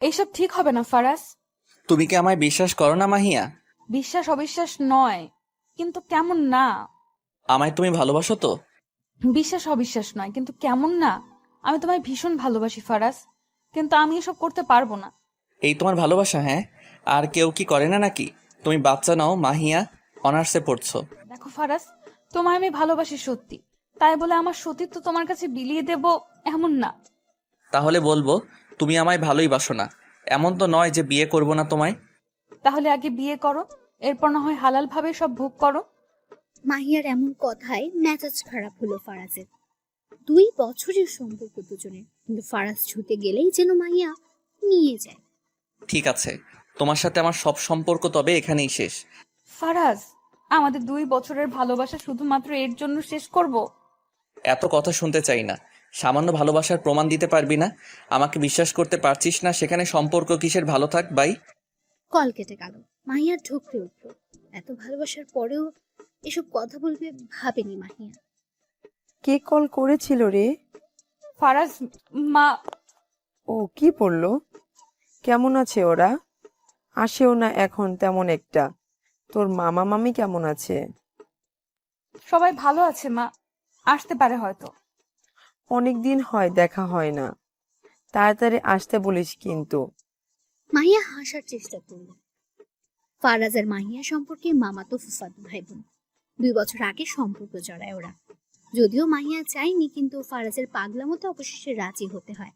এইসব ঠিক হবে না ফারাজ। তুমি কি আমায় বিশ্বাস করো না মাহিয়া? বিশ্বাস অবিশ্বাস নয়, কিন্তু কেমন না। আমায় তুমি ভালোবাসো তো? বিশ্বাস অবিশ্বাস নয়, কিন্তু কেমন না। আমি তোমায় ভীষণ ভালোবাসি ফারাজ, কিন্তু আমি এসব করতে পারবো না। এই তোমার ভালোবাসা? হ্যাঁ, আর কেউ কি করে না নাকি? তুমি বাচ্চা নাও মাহিয়া, অনার্সে পড়ছো। দেখো ফারাজ, তোমায় আমি ভালোবাসি সত্যি, তাই বলে আমার সতীত্ব তোমার কাছে বিলিয়ে দেব এমন না। তাহলে বলবো তুমি আমায় ভালোই বাসো না। এমন তো নয় যে বিয়ে করব না তোমায়। তাহলে আগে বিয়ে করো, এরপর না হয় হালাল ভাবে সব ভোগ করো। মাহিয়ার এমন কথায় মেজাজ খারাপ হলো ফারাজের। 2 বছরের সম্পর্ক দুজনের, কিন্তু ফারাজ ছুটে গেলেই যেন মাহিয়া নিয়ে যায়। ঠিক আছে, তোমার সাথে আমার সব সম্পর্ক তবে এখানেই শেষ। ফারাজ, আমাদের 2 বছরের ভালোবাসা শুধুমাত্র এর জন্য শেষ করব? এত কথা শুনতে চাই না। সামান্য ভালোবাসার প্রমাণ দিতে পারবি না? আমাকে বিশ্বাস করতে পারছিস না, সেখানে সম্পর্ক কিসের ভালো থাক বাই। কল কেটে গেল। মাহিয়া ঢুকরে উঠল। এত ভালোবাসার পরেও এসব কথা বলবে ভাবেনি মাহিয়া। কে কল করেছিল রে? ফারাজ, মা। ও কি পড়লো? কেমন আছে ওরা? আসেও না এখন তেমন একটা। তোর মামা মামি কেমন আছে? সবাই ভালো আছে মা, আসতে পারে হয়তো। অনেক দিন হয় দেখা হয় না। তাড়াতাড়ি আসতে বলিস কিন্তু। মাহিয়া হাসার চেষ্টা করল। ফারাজ আর মাহিয়া সম্পর্কে মামাতো ফুফাতো ভাই বোন। 2 বছর আগে সম্পর্ক জড়ায় ওরা। যদিও মাহিয়া চায়নি, কিন্তু ফারাজের পাগলামোতে অবশেষে রাজি হতে হয়।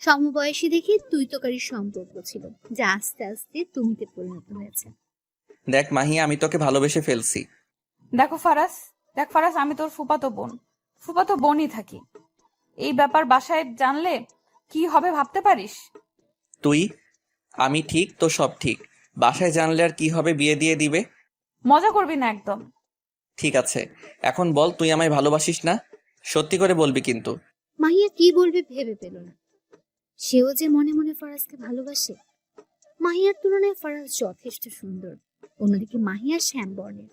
সমবয়সী দেখে তুই তোকারির সম্পর্ক ছিল, যা আস্তে আস্তে তুমিতে পরিণত হয়েছে। দেখ মাহিয়া, আমি তোকে ভালোবেসে ফেলছি। দেখো ফারাজ, দেখ ফারাজ, আমি তোর ফুফাতো বোন, ফুফাতো বোনই থাকি। এই ব্যাপার বাসায় জানলে কি হবে ভাবতে পারিস? তুই, আমি ঠিক তো সব ঠিক। বাসায় জানলে আর কি হবে, বিয়ে দিয়ে দিবে। মজা করবি না একদম। ঠিক আছে, এখন বল তুই আমায় ভালোবাসিস না? সত্যি করে বলবি কিন্তু। মাহিয়া কি বলবে ভেবে পেল না। সেও যে মনে মনে ফারাজকে ভালোবাসে। মাহিয়ার তুলনায় ফারাজ যথেষ্ট সুন্দর। অন্যদিকে মাহিয়া শ্যাম বর্ণের।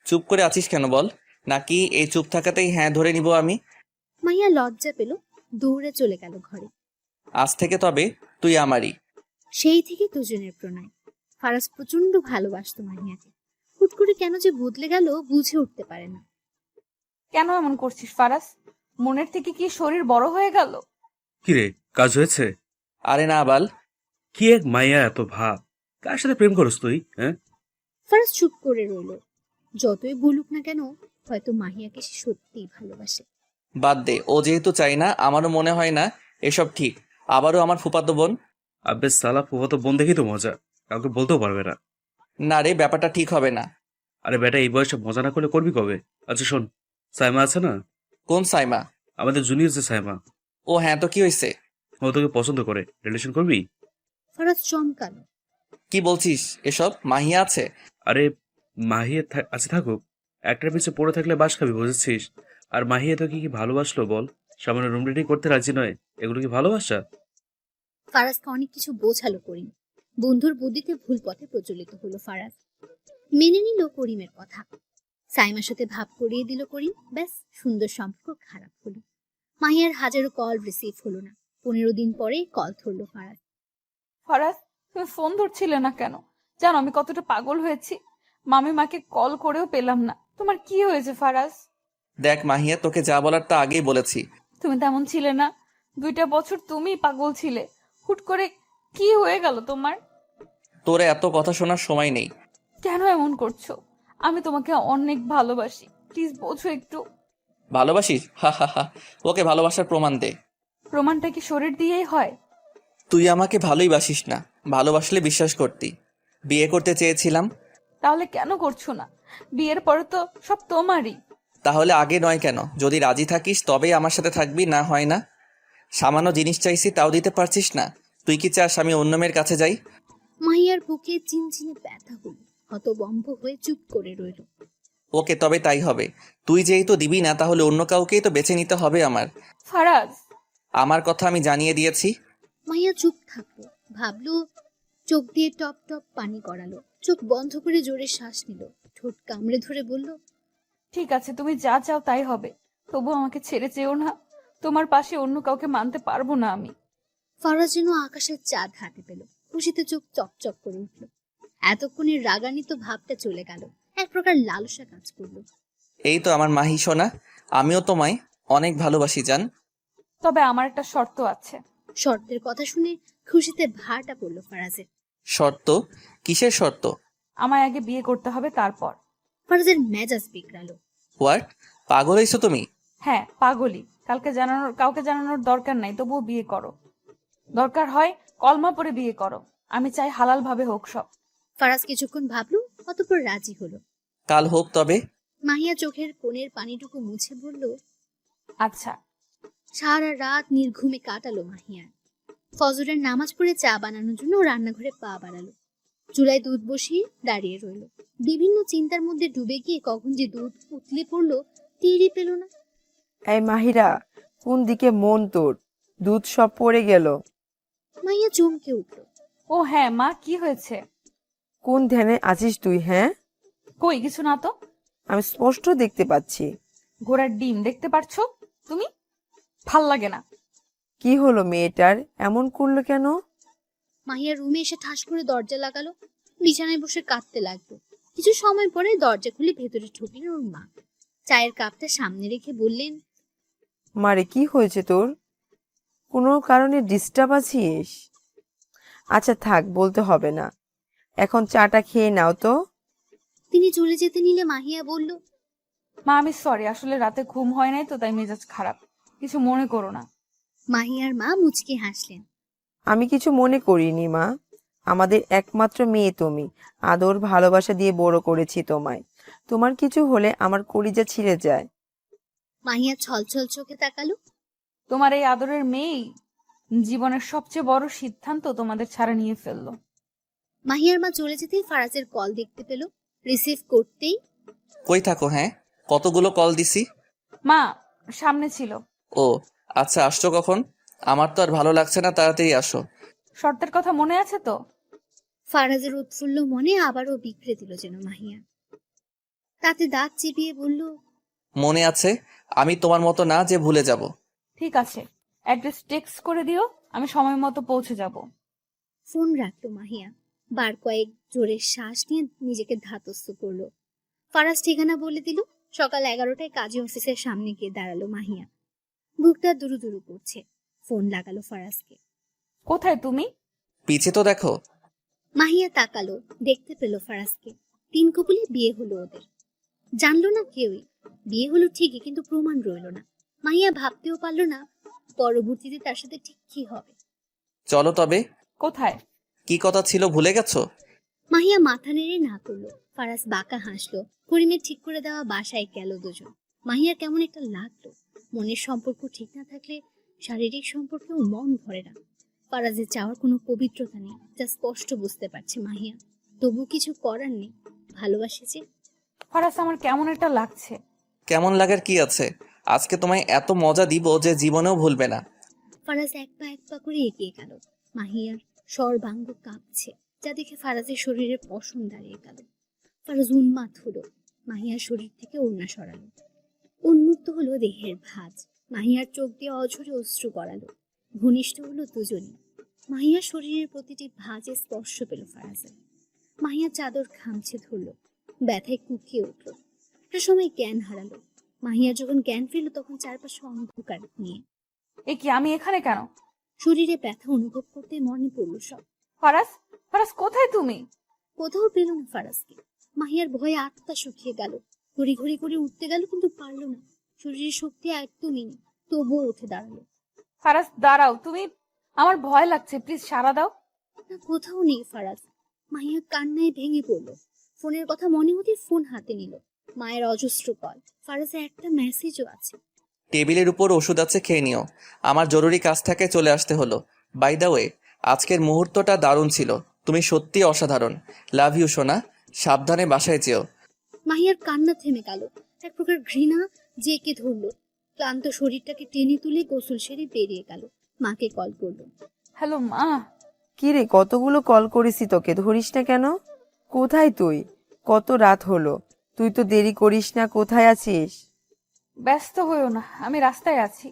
চুপ করে আছিস কেন বল, নাকি এই চুপ থাকাতেই হ্যাঁ ধরে নিব আমি? মাহিয়া লজ্জা পেল, দৌড়ে চলে গেল ঘরে। আজ থেকে তবে তুই আমারই। সেই থেকে দুজনের প্রণয়। ফারাজ প্রচন্ড ভালোবাসতো মাহিয়াকে। হুট করে কেন যে বদলে গেল বুঝে উঠতে পারে না। কেন এমন করছিস ফারাজ? মনের থেকে কি শরীর বড় হয়ে গেল? কিরে, কাজ হয়েছে? আরে না বাল। কি এক মাইয়া, এত ভাব! কার সাথে প্রেম করস তুই, হ্যাঁ? ফারাজ চুপ করে রইল। যতই বলুক না কেন, হয়তো মাহিয়াকে সে সত্যিই ভালোবাসে। বাদ দে, ও যেহেতু চাই না, আমারও মনে হয় না এসব ঠিক। আবারও আমার ফুফাতো বোন। আবে সালা, ফুফাতো বোন দেখি তো মজা, কাউকে বলতেও পারবে না। না রে, ব্যাপারটা ঠিক হবে না। আরে বেটা, এই বয়সে মজা না করলে করবি কবে? আচ্ছা শোন, সাইমা আছে না? কোন সাইমা? আমাদের জুনিয়র যে সাইমা, ও হ্যাঁ, তো কি হয়েছে? ও তোকে পছন্দ করে, রিলেশন করবি? ফারাজ চমকালো। কি বলছিস এসব? মাহিয়া আছে? আরে মাহিয়া আছে থাকুক, একটার পিছে পড়ে থাকলে বাস খাবি, বুঝেছিস? আর মাহিয়া তোকে কি ভালোবাসলো বল? সামান্য রুম রেডি করতে রাজি নয়, এগুলো কি ভালোবাসা? ফারাজকে অনেক কিছু বোঝালো করিম। বন্ধুর বুদ্ধিতে ভুল পথে প্রচলিত হলো ফারাজ। মেনে নিল করিমের কথা। সাইমার সাথে ভাব করিয়ে দিল করিম। ব্যাস, সুন্দর সম্পর্ক খারাপ হলো। মাহিয়ার হাজারো কল রিসিভ হলো না। 15 দিন পরে কল ধরলো ফারাজ। ফারাজ, তুমি ফোন ধরছিলে না কেন? জানো আমি কতটা পাগল হয়েছি? মামি মাকে কল করেও পেলাম না। তোমার কি হয়েছে ফারাজ? দেখ মাহিয়া, তোকে যা বলার তা আগেই বলেছি। তুমি তেমন ছিলে না। 2টা বছর তুমি পাগল ছিলে। হুট করে কি হয়ে গেল তোমার? তোর এত কথা শোনার সময় নেই। কেন এমন করছো? আমি তোমাকে অনেক ভালোবাসি, প্লিজ বোঝো একটু। ভালোবাসিস? হা হা হা। ওকে ভালোবাসার প্রমাণ দে। প্রমাণটা কি শরীর দিয়েই হয়? তুই আমাকে ভালোই বাসিস না, ভালোবাসলে বিশ্বাস করতি। বিয়ে করতে চেয়েছিলাম। তাহলে কেন করছো না? বিয়ের পরে তো সব তোমারই। তাহলে আগে নয় কেন? যদি রাজি থাকিস তবেই আমার সাথে থাকবি, না হয় না। সামান্য জিনিস চাইছি, তাও দিতে পারছিস না। তুই কি চাস আমি অন্য মেয়ের কাছে যাই? মাহিয়ার বুকে চিনচিনে ব্যথা হলো। হতবম্ব হয়ে চুপ করে রইল। ওকে, তবে তাই হবে। তুই যেহেতু দিবি না, তাহলে অন্য কাউকেই তো বেছে নিতে হবে আমার। ফারাজ, আমার কথা আমি জানিয়ে দিয়েছি। মাহিয়া চুপ থাকলো। ভাবলো, চোখ দিয়ে টপ টপ পানি গড়ালো। চোখ বন্ধ করে জোরে শ্বাস নিল। ঠোঁট কামড়ে ধরে বলল, ঠিক আছে, তুমি যা চাও তাই হবে। তবু আমাকে ছেড়ে যেও না। তোমার পাশে অন্য কাউকে মানতে পারবো না আমি। ফারাজ যেন আকাশের চাঁদ হাতে পেল, খুশিতে চোখ চকচক করে উঠল। এতক্ষণের রাগান্বিত ভাবটা চলে গেল, এক প্রকার লালসা কাজ করলো। এই তো আমার মাহি সোনা, আমিও তোমায় অনেক ভালোবাসি জান। তবে আমার একটা শর্ত আছে। শর্তের কথা শুনে খুশিতে ভাটা পড়লো ফারাজের। শর্ত? কিসের শর্ত? আমায় আগে বিয়ে করতে হবে, তারপর। ফারাজের মেজাজ বিগড়ালো। হোয়াট? পাগল হয়েছো তুমি? হ্যাঁ, পাগলি। কাউকে জানানোর দরকার নাই, তবুও বিয়ে করো। দরকার হয় কলমা পড়ে বিয়ে করো। আমি চাই হালাল ভাবে হোক সব। ফারাজ কিছুক্ষণ ভাবলো, অতঃপর রাজি হলো। কাল হোক তবে। মাহিয়া চোখের কোণের পানিটুকু মুছে বলল, আচ্ছা। সারা রাত নির্ঘুমে কাটালো মাহিয়া। ফজরের নামাজ পড়ে চা বানানোর জন্য রান্নাঘরে পা বাড়ালো। চুলায় দুধ বসিয়ে দাঁড়িয়ে রইল। বিভিন্ন চিন্তার মধ্যে ডুবে গিয়ে কখন যে দুধ উতলে পড়লো টেরই পেল না। এই মাহিরা, কোন দিকে মন তোর? দুধ সব পড়ে গেল। মাহিয়া চমকে উঠল। ও হ্যাঁ মা, কি হয়েছে? কোন ধ্যানে আছিস তুই? হ্যাঁ, কই কিছু না তো। আমি স্পষ্ট দেখতে পাচ্ছি। ঘোড়ার ডিম দেখতে পারছো তুমি? ভাল লাগে না। কি হলো মেয়েটার, এমন করলো কেন? মাহিয়া রুমে এসে ঠাস করে দরজা লাগালো, বিছানায় বসে কাঁদতে লাগলো। কিছু সময় পরে দরজা খুলে ভেতরে ঢুকলেন ওর মা। চায়ের কাপটা সামনে রেখে বললেন, মারে কি হয়েছে তোর? কোনো কারণে ডিস্টার্ব আছিস? আচ্ছা থাক, বলতে হবে না, এখন চাটা খেয়ে নাও তো। তিনি চলে যেতে নিলে মাহিয়া বলল, মা আমি সরি, আসলে রাতে ঘুম হয় নাই তো, তাই মেজাজ খারাপ। কিছু মনে করো না। মাহিয়ার মা মুচকি হাসলেন। আমি কিছু মনে করিনি মা, আমাদের একমাত্র মেয়ে তুমি, আদর ভালোবাসা দিয়ে বড় করেছি তোমায়। তোমার কিছু হলে আমার কলিজা ছিঁড়ে যায়। মাহিয়া ছলছল চোখে তাকালো। তোমার এই আদরের মেয়েই জীবনের সবচেয়ে বড় সিদ্ধান্ত তোমাদের ছাড়া নিয়ে ফেললো। মাহিয়ার মা চলে যেতেই ফারাজের কল দেখতে পেল। রিসিভ করতেই, কই থাকো? হ্যাঁ, কতগুলো কল দিছি। মা সামনে ছিল। ও আচ্ছা, আসছো কখন? আমার তো আর ভালো লাগছে না, তাড়াতাড়ি আসো। শর্তের কথা মনে আছে তো? ফারাজের উৎফুল্ল মনে আবারও বিগড়ে দিল যেন মাহিয়া। তাতে দাঁত চিবিয়ে বলল, মনে আছে, আমি তোমার মতো না যে ভুলে যাব। ঠিক আছে, অ্যাড্রেস টেক্সট করে দিও, আমি সময় মতো পৌঁছে যাব। ফোন রাখলো মাহিয়া। বার কয়েক জোরে শ্বাস নিয়ে নিজেকে ধাতস্থ করলো। ফারাজ ঠিকানা বলে দিল। সকাল 11টায় কাজী অফিসের সামনে গিয়ে দাঁড়ালো মাহিয়া। বুকটা দুরু দুরু করছে। ফোন লাগালো ফারাজকে। কোথায় তুমি? পিছে তো দেখো। মাহিয়া তাকালো, দেখতে পেল ফারাজকে। 3 কপুলে বিয়ে হলো ওদের। জানলো না কেউই। বিয়ে হলো ঠিকই, কিন্তু প্রমাণ রইল না। মাহিয়া ভাবতেও পারল না পরবর্তীতে তার সাথে ঠিক কি হবে। চলো তবে। কোথায়? কি কথা ছিল ভুলে গেছো? মাহিয়া মাথা নেড়ে না করলো। ফারাজ বাঁকা হাসলো। করিমের ঠিক করে দেওয়া বাসায় গেল দুজন। মাহিয়ার কেমন একটা লাগলো। মনের সম্পর্ক ঠিক না থাকলে শারীরিক সম্পর্কেও মন ভরে না। ফারাজের চাওয়ার কোনো পবিত্রতা নেই, যা স্পষ্ট বুঝতে পারছে মাহিয়া। তবু কিছু করার নেই, ভালোবাসে যে। ফারাজ, আমার কেমন একটা লাগছে। কেমন লাগার কি আছে? আজকে তোমায় এত মজা দিব যে জীবনেও ভুলবে না। ফারাজ এক পা করে এগিয়ে গেল। মাহিয়ার সর্বাঙ্গ কাঁপছে, যা দেখে ফারাজের শরীরে পশম দাঁড়িয়ে গেল। ফারাজ উন্মাদ হলো। মাহিয়ার শরীর থেকে ওড়না সরালো। উন্মুক্ত হলো দেহের ভাঁজ। মাহিয়ার চোখ দিয়ে অঝরে অশ্রু গড়ালো। ঘনিষ্ঠ হলো দুজনই। মাহিয়ার শরীরের প্রতিটি ভাঁজে স্পর্শ পেল ফারাজের। মাহিয়া চাদর খামছে ধরলো। ব্যথায় কুকিয়ে উঠল। একটা সময় জ্ঞান হারালো। মাহিয়া যখন জ্ঞান ফিরল, তখন চারপাশে অন্ধকার নিয়ে। এ কি, আমি এখানে কেন? শরীরে ব্যথা অনুভব করতে মনে পড়ল সব। ফারাজ, ফারাজ কোথায় তুমি? কোথাও পেল না ফারাজকে। মাহিয়ার ভয়ে আত্মা শুকিয়ে গেল। ঘড়ি ঘড়ি করে উঠতে গেল, কিন্তু পারল না। শরীরের শক্তি একদমই নেই। তবুও উঠে দাঁড়ালো। ফারাজ দাঁড়াও, তুমি, আমার ভয় লাগছে, প্লিজ সাড়া দাও। না, কোথাও নেই ফারাজ। মাহিয়া কান্নায় ভেঙে পড়ল। ফোনের কথা মনে হতে ফোন হাতে নিল। মায়ের অজস্র কল। ফারাজের একটা মেসেজও আছে। টেবিলের উপর ওষুধ আছে, খেয়ে নিও। আমার জরুরি কাজ থেকে চলে আসতে হলো। বাই দ্য ওয়ে, আজকের মুহূর্তটা দারুণ ছিল। তুমি সত্যি অসাধারণ। লাভ ইউ সোনা। সাবধানে বাসায় যেও। মাহিয়ার কান্না থেমে গেল। এক প্রকার ঘৃণা জেঁকে ধরলো। ক্লান্ত শরীরটাকে টেনে তুলে গোসল সেরে বেরিয়ে গেল। মাকে কল করলো। হ্যালো মা। কি রে, কতগুলো কল করেছি তোকে, ধরিস না কেন? কোথায় তুই? কত রাত হলো, তুই তো দেরি করিস না, কোথায় আছিস? ব্যস্ত হইও না, আমি রাস্তায় আছি।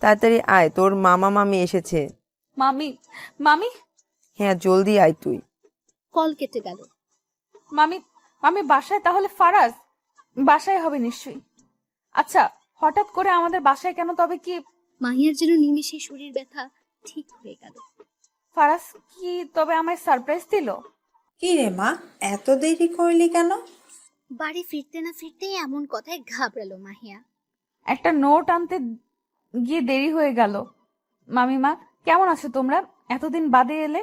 তাড়াতাড়ি আয়, তোর মামা মামি এসেছে। মামি, মামি, হ্যাঁ জলদি আয় তুই। কল কেটে গেল। মামি, মামি বাসায় তাহলে ফারাজ? বাসায় হবে নিশ্চয়ই। আচ্ছা, হঠাৎ করে আমাদের বাসায় কেন? তবে কি মাহিয়ার যেন নিমেষে শরীর ব্যথা ঠিক হয়ে গেল। ফারাজ কি তবে আমায় সারপ্রাইজ দিল? কি রে মা, এত দেরি করলি কেন? বাড়ি ফিরতে না ফিরতেই এমন কথায় ঘাবড়ালো মাহিয়া। একটা নোট আনতে গিয়ে দেরি হয়ে গেল। মামিমা, কেমন আছো তোমরা? এতদিন বাদে এলে।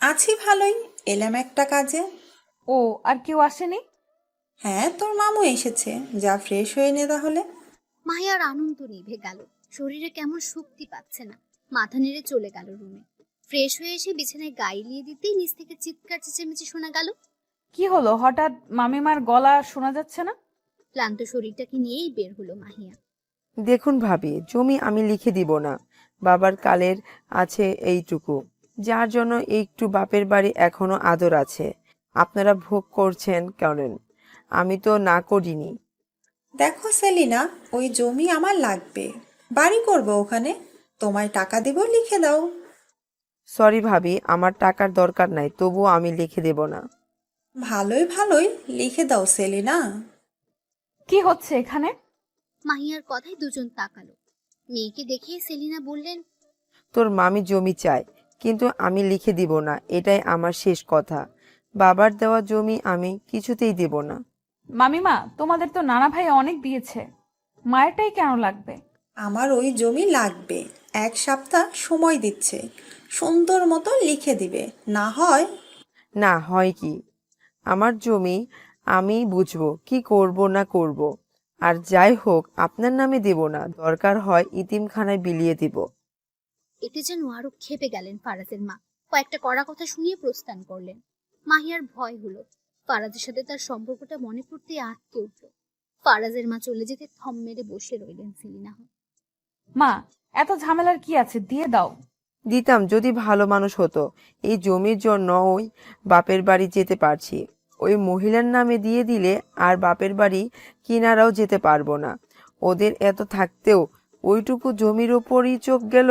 আছি ভালোই, এলাম একটা কাজে। ও, আর কেউ আসেনি? হ্যাঁ, তোর মামু এসেছে, যা ফ্রেশ হয়ে নে তাহলে। মাহিয়ার আনন্দ নিভে গেল, শরীরে কেমন শক্তি পাচ্ছে না। মাথা নেড়ে চলে গেল রুমে। ফ্রেশ হয়ে এসে বিছানায় গাইলিয়ে দিতেই নিচ থেকে চিৎকার চেঁচামেচি শোনা গেল। কি হলো হঠাৎ? মামিমার গলা শোনা যাচ্ছে না? ক্লান্ত শরীরটাকে নিয়েই বের হলো মাহিয়া। দেখুন ভাবি, জমি আমি লিখে দিব না। বাবার কালের আছে এইটুকু, যার জন্য একটু বাপের বাড়ি এখনো আদর আছে। আপনারা ভোগ করছেন করেন, আমি তো না করিনি। দেখো সেলিনা, ওই জমি আমার লাগবে, বাড়ি করব ওখানে। তোমায় টাকা দিব, লিখে দাও। সরি ভাবি, আমার টাকার দরকার নাই, তবুও আমি লিখে দেব না। ভালোই ভালোই লিখে দাও সেলিনা। কি হচ্ছে এখানে? মাহিয়ার কথায় দুজন তাকালো। মেয়েকে দেখিয়ে সেলিনা বললেন, তোর মামি জমি চায়, কিন্তু আমি লিখে দিব না, এটাই আমার শেষ কথা। বাবার দেওয়া জমি আমি কিছুতেই দেব না। মামিমা, তোমাদের তো নানা ভাই অনেক দিয়েছে, মায়েরটাই কেন লাগবে? আমার ওই জমি লাগবে, 1 সপ্তাহ সময় দিচ্ছে, সুন্দর মতো লিখে দিবে, না হয়। না হয় কি, আমার জমি আমি বুঝবো কি করব না করব। আর যাই হোক আপনার নামে দেব না, দরকার হয় ইতিমখানায় বিলিয়ে দিব। এতে যেন আরো ক্ষেপে গেলেন ফারাজের মা। কয়েকটা কড়া কথা শুনিয়ে প্রস্থান করলেন। মাহিয়ার ভয় হলো, ফারাজের সাথে তার সম্পর্কটা মনে পড়তে আটকে উঠল। ফারাজের মা চলে যেতে থম মেরে বসে রইলেন সেলিনা। মা, এত ঝামেলার কি আছে, দিয়ে দাও। দিতাম যদি ভালো মানুষ হতো। এই জমির জন্য ওই বাপের বাড়ি যেতে পারছি, ওই মহিলার নামে দিয়ে দিলে আর বাপের বাড়ি কিনারাও যেতে পারবো না। ওদের এত থাকতেও ওইটুকু জমির ওপরই চোখ গেল।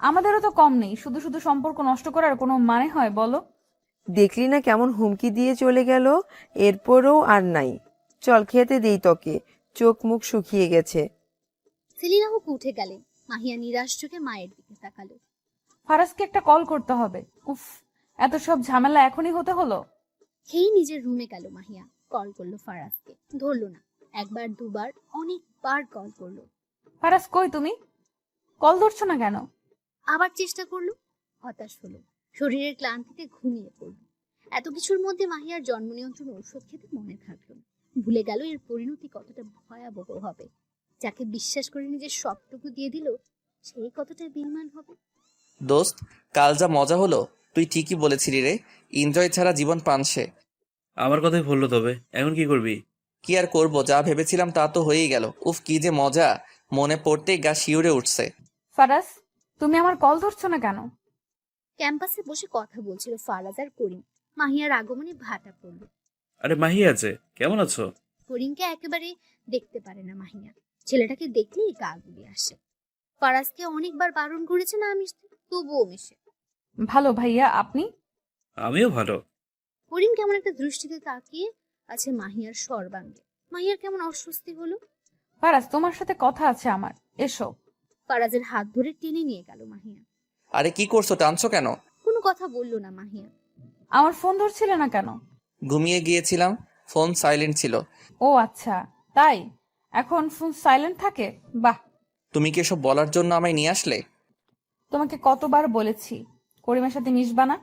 আমাদেরও তো কম নেই, শুধু শুধু সম্পর্ক নষ্ট করার কোনো মানে হয় বলো? দেখলি না কেমন হুমকি দিয়ে চলে গেল, এরপরও আর নাই। চল খেতে দেই তোকে, চোখ মুখ শুকিয়ে গেছে। সেলিনা হুক উঠে গেলেন। মাহিয়া নিরাশ চোখে মায়ের দিকে তাকালো। ফারাজকে একটা কল করতে হবে। উফ, এত সব ঝামেলা এখনই হতে হলো। খেয়ে নিজের রুমে গেল মাহিয়া। কল করলো ফারাজকে, ধরলো না। একবার দুবার অনেকবার কল করলো। ফারাজ কই তুমি? কল ধরছো না কেন? আবার চেষ্টা করলো, হতাশ হলো। শরীরের ক্লান্তিতে ঘুমিয়ে পড়ল। এত কিছুর মধ্যে মাহিয়ার জন্ম নিয়ন্ত্রণ ঔষধ খেতে মনে থাকলো না। ভুলে গেল এর পরিণতি কতটা ভয়াবহ হবে। যাকে বিশ্বাস করে নিজের সবটুকু দিয়ে দিল, সেই কতটা বেঈমান হবে। দোস্ত, কাল যা মজা হলো, তুই ঠিকই বলেছিলি রে। এনজয় ছাড়া জীবন পানসে। আমার কথাই বললো, তবে এখন কি করবি? কি আর করব, যা ভেবেছিলাম তা তো হয়েই গেল। উফ, কি যে মজা, মনে পড়তেই গা শিউরে উঠছে। ফারাজ, তুমি আমার কল ধরছো না কেন? ক্যাম্পাসে বসে কথা বলছিল ফারাজ আর করিম। মাহিয়ার আগমনে ভাটা পড়ল। আরে মাহি আছে, কেমন আছো? করিমকে একেবারে দেখতে পারে না মাহিয়া। ছেলেটাকে দেখলেই গা গুলিয়ে আসে। ফারাজকে অনেকবার বারণ করেছে না মিশতে, তবুও মিশে। ভালো ভাইয়া, আপনি? আমিও ভালো। করিম কেমন একটা দৃষ্টিতে তাকিয়ে আছে মাহিয়ার সর্বাঙ্গে। মাহিয়ার কেমন অস্বস্তি হলো। ফারাজ, তোমার সাথে কথা আছে আমার, এসো। ফারাজের হাত ধরে টেনে নিয়ে গেল মাহিয়া। আরে কি করছো, টানছো কেন? কোনো কথা বলল না মাহিয়া। আমার ফোন ধরছিলে না কেন? ঘুমিয়ে গিয়েছিলাম, ফোন সাইলেন্ট ছিল। ও আচ্ছা, তাই? এখন ফোন সাইলেন্ট থাকে? বাহ। তুমি কি এসব বলার জন্য আমায় নিয়ে আসলে? তোমাকে কতবার বলেছি করিমের সাথে মিশবা না।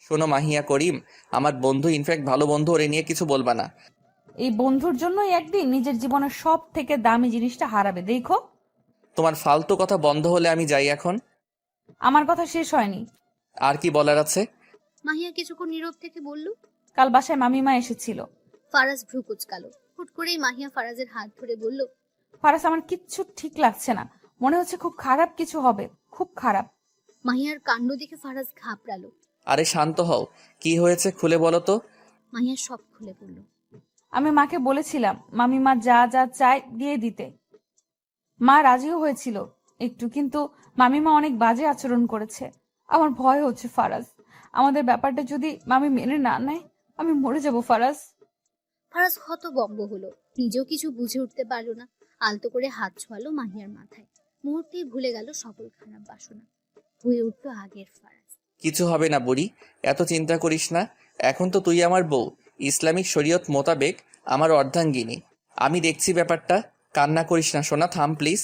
শোনো মাহিয়া, করিম আমার বন্ধু, ইনফ্যাক্ট ভালো বন্ধু, ওরে নিয়ে কিছু বলবা না। এই বন্ধুর জন্যই একদিন নিজের জীবনের সব থেকে দামি জিনিসটা হারাবে, দেখো। তোমার ফালতু কথা বন্ধ হলে আমি যাই এখন। আমার কথা শেষ হয়নি। আর কি বলার আছে? মাহিয়া কিছুক্ষণ নীরব থেকে বলল, কাল বাসায় মামিমা এসেছিল। ফারাজ ভ্রু কুচকালো। হুট করেই মাহিয়া ফারাজের হাত ধরে বলল, ফারাজ, আমার কিচ্ছু ঠিক লাগছে না, মনে হচ্ছে খুব খারাপ কিছু হবে, খুব খারাপ। মাহিয়ার কাণ্ড দেখে ফারাজ ঘাবড়ালো। আরে শান্ত হও, কি হয়েছে খুলে বলো তো। মাহিয়া সব খুলে বলল। আমি মাকে বলেছিলাম মামিমা যা যা চায় দিয়ে দিতে। মা রাজিও হয়েছিল, একটু, কিন্তু মামিমা অনেক বাজে আচরণ করেছে। আমার ভয় হচ্ছে ফারাজ, আমাদের ব্যাপারটা যদি মামি মেনে না নেয় আমি মরে যাব ফারাজ। ফারাজ হতভম্ব হলো, নিজেও কিছু বুঝে উঠতে পারলো না। আলতো করে হাত ছোঁয়ালো মাহিয়ার মাথায়। মুহূর্তেই ভুলে গেল সকল খারাপ বাসনা। হয়ে উঠলো আগের ফারাজ। কিছু হবে না বুড়ি, এত চিন্তা করিস না। এখন তো তুই আমার বউ, ইসলামিক শরীয়ত মোতাবেক আমার অর্ধাঙ্গিনী। আমি দেখছি ব্যাপারটা। কান্না করিস না সোনা, থাম প্লিজ।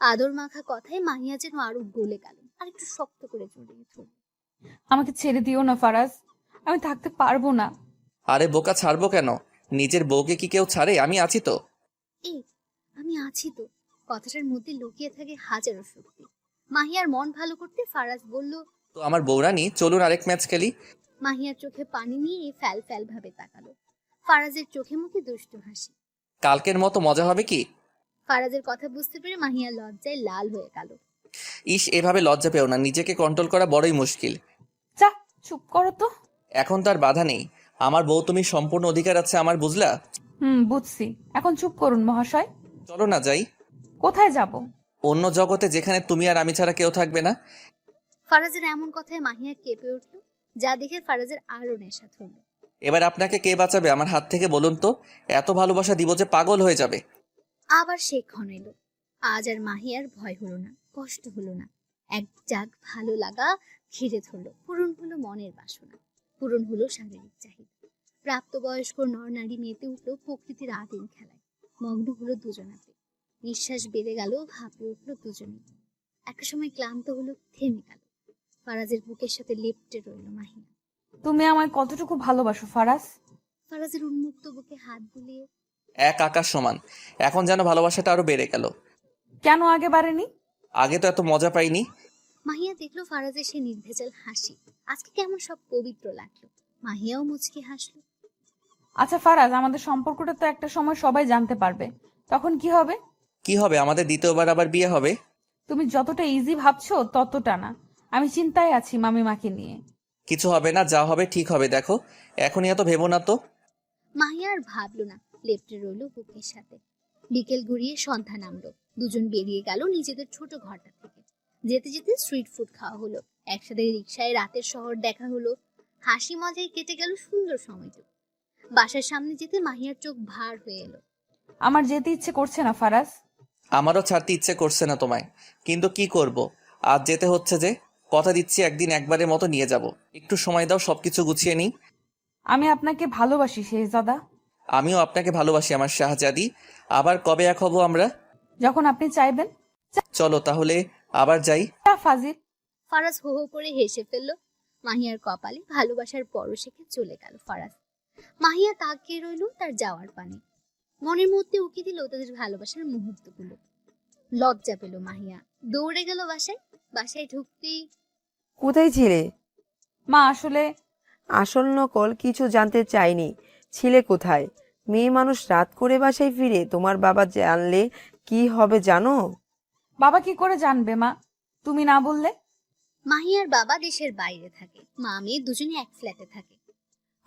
আদর মাখা কথায় মাহিয়া যেন আরো গলে গেল, আর একটু শক্ত করে জড়িয়ে ধরল। আমাকে ছেড়ে দিও না ফারাজ, আমি থাকতে পারবো না। আরে বোকা, ছাড়বো কেন? নিজের বউকে কি কেউ ছাড়ে? আমি আছি তো। এই, আমি আছি তো, কথাটার মধ্যে লুকিয়ে থাকে হাজারো শক্তি। মাহিয়ার মন ভালো করতে ফারাজ বলল, তো আমার বউরানি, চলুন আরেক ম্যাচ খেলি। মাহিয়ার চোখে পানি নিয়ে ফ্যাল ফ্যাল ভাবে তাকালো। ফারাজের চোখে মুখে দুষ্টু হাসি। কালকের মতো মজা হবে কি? ফারাজের কথা বুঝতে পেরে মাহিয়া লজ্জায় লাল হয়ে গেল। ইস, এভাবে লজ্জা পেও না, নিজেকে কন্ট্রোল করা বড়ই মুশকিল। যা, চুপ করো তো। এখন তার বাধা নেই, আমার বউ তুমি, সম্পূর্ণ অধিকার আছে আমার, বুঝলা? বুঝছি, এখন চুপ করুন মহাশয়। চলো না যাই কোথায় যাব? অন্য জগতে, যেখানে তুমি আর আমি ছাড়া কেউ থাকবে না। ফারাজের এমন কথায় মাহিয়া কেঁপে উঠল, যা দেখে ফারাজের আরো নেশা ধরল। এবার আপনাকে কে বাঁচাবে আমার হাত থেকে বলুন তো? এত ভালোবাসা দিব যে পাগল হয়ে যাবে। আবার সে ক্ষণ এলো। আজ আর মাহিয়ার ভয় হলো না, কষ্ট হলো না। এক জাগ ভালো লাগা ঘিরে ধরলো। পূরণ হলো মনের বাসনা, পূরণ হলো শারীরিক চাহিদা। প্রাপ্তবয়স্ক নরনারী মেতে উঠলো প্রকৃতির আদিম খেলায়। মগ্ন হলো দুজনাতে। নিঃশ্বাস বেড়ে গেল, হাঁপিয়ে উঠলো দুজনেই। একটা সময় ক্লান্ত হলো, থেমে গেল। ফারাজের বুকের সাথে লেপ্টে রইল মাহিয়া। তুমি আমায় কতটুকু ভালোবাসো ফারাজ? ফারাজের উন্মুক্ত বুকে হাত বুলিয়ে, এক আকাশ সমান। এখন যেন ভালোবাসাটা আরো বেড়ে গেল। কেন আগে বাড়েনি? আগে তো এত মজা পাইনি। মাহিয়া দেখলো ফারাজের সে নির্ভেজাল হাসি। আজকে কেমন সব পবিত্র লাগলো। মাহিয়াও মুচকি হাসলো। আচ্ছা ফারাজ, আমাদের সম্পর্কটা তো একটা সময় সবাই জানতে পারবে, তখন কি হবে? কি হবে? আমাদের দ্বিতীয়বার আবার বিয়ে হবে। তুমি যতটা ইজি ভাবছো ততটা না। আমি চিন্তায় আছি মামিমাকে নিয়ে। কিছু হবে না, যা হবে ঠিক হবে, দেখো। এখনই এত ভেবো না তো। মাহিয়া আর ভাবলো না, লেপ্টে রইল বুকের সাথে। বিকেল গড়িয়ে সন্ধ্যা নামলো। দুজন বেরিয়ে গেল নিজেদের ছোট ঘরটা থেকে। যেতে যেতে স্ট্রিট ফুড খাওয়া হলো, একসাথে রিক্সায় রাতের শহর দেখা হলো। হাসি মজায় কেটে গেল সুন্দর সময়টুকু। বাসার সামনে যেতে মাহিয়ার চোখ ভার হয়ে এলো। আমার যেতে ইচ্ছে করছে না ফারাজ। আমারও ছাড়তে ইচ্ছে করছে না তোমায়, কিন্তু কি করব, আজ যেতে হচ্ছে যে। কথা দিচ্ছি একদিন একবারের মতো নিয়ে যাব। একটু সময় দাও, সবকিছু গুছিয়ে নিই। আমি আপনাকে ভালোবাসি শেহজাদা। আমিও আপনাকে ভালোবাসি আমার শাহজাদি। আবার কবে এক হব আমরা? যখন আপনি চাইবেন। চলো তাহলে আবার যাই। যা ফাজিল। ফারাজ হো হো করে হেসে ফেললো। মাহিয়ার কপালে ভালোবাসার পরশেখে চলে গেল ফারাজ। মাহিয়া তাকিয়ে রইল তার যাওয়ার পানে। মনের মধ্যে উকি দিল তাদের ভালোবাসার মুহূর্তগুলো। লজ্জা পেল মাহিয়া, দৌড়ে গেল বাসায়। বাসায় ঢুকতেই, কোথায় ছিলে? মা আসলে আসল নকল কিছু জানতে চাইনি। ছিলে কোথায়? মেয়ে মানুষ রাত করে বাসায় ফিরে, তোমার বাবা জানলে কি হবে জানো? বাবা কি করে জানবে মা, তুমি না বললে? মাহিয়ার বাবা দেশের বাইরে থাকে, মা মেয়ে দুজনে এক ফ্ল্যাটে থাকে।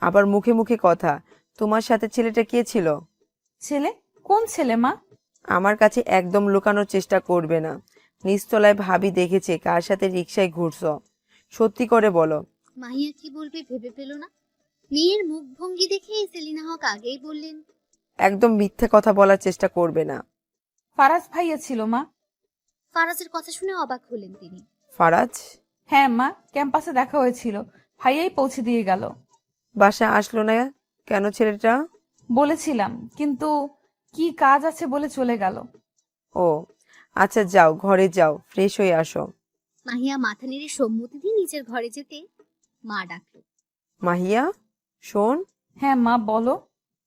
আবার মুখে মুখে কথা। তোমার সাথে ছেলেটা কে ছিল? ছেলে? কোন ছেলে মা? আমার কাছে একদম লুকানোর চেষ্টা করবে না। নিচতলায় ভাবি দেখেছে কার সাথে রিক্সায় ঘুরছ। সত্যি করে বলো। মাহিয়া কি বলবে ভেবে পেল না। মেয়ের মুখ ভঙ্গি দেখে সেলিনা হক আগেই বললেন, একদম মিথ্যে কথা বলার চেষ্টা করবে না। ফারাজ ভাইয়া ছিল মা। ফারাজের কথা শুনে অবাক হলেন তিনি। ফারাজ? হ্যাঁ মা, ক্যাম্পাসে দেখা হয়েছিল, ভাইয়াই পৌঁছে দিয়ে গেল। বাসা আসলো না কেন ছেলেটা? বলেছিলাম, কিন্তু কি কাজ আছে বলে চলে গেল। ও আচ্ছা, যাও ঘরে যাও, ফ্রেশ হয়ে আসো। মাহিয়া মাথা নেড়ে সম্মতি দিয়ে নিজের ঘরে যেতে মা ডাকলো, মাহিয়া শোন। হ্যাঁ মা বলো।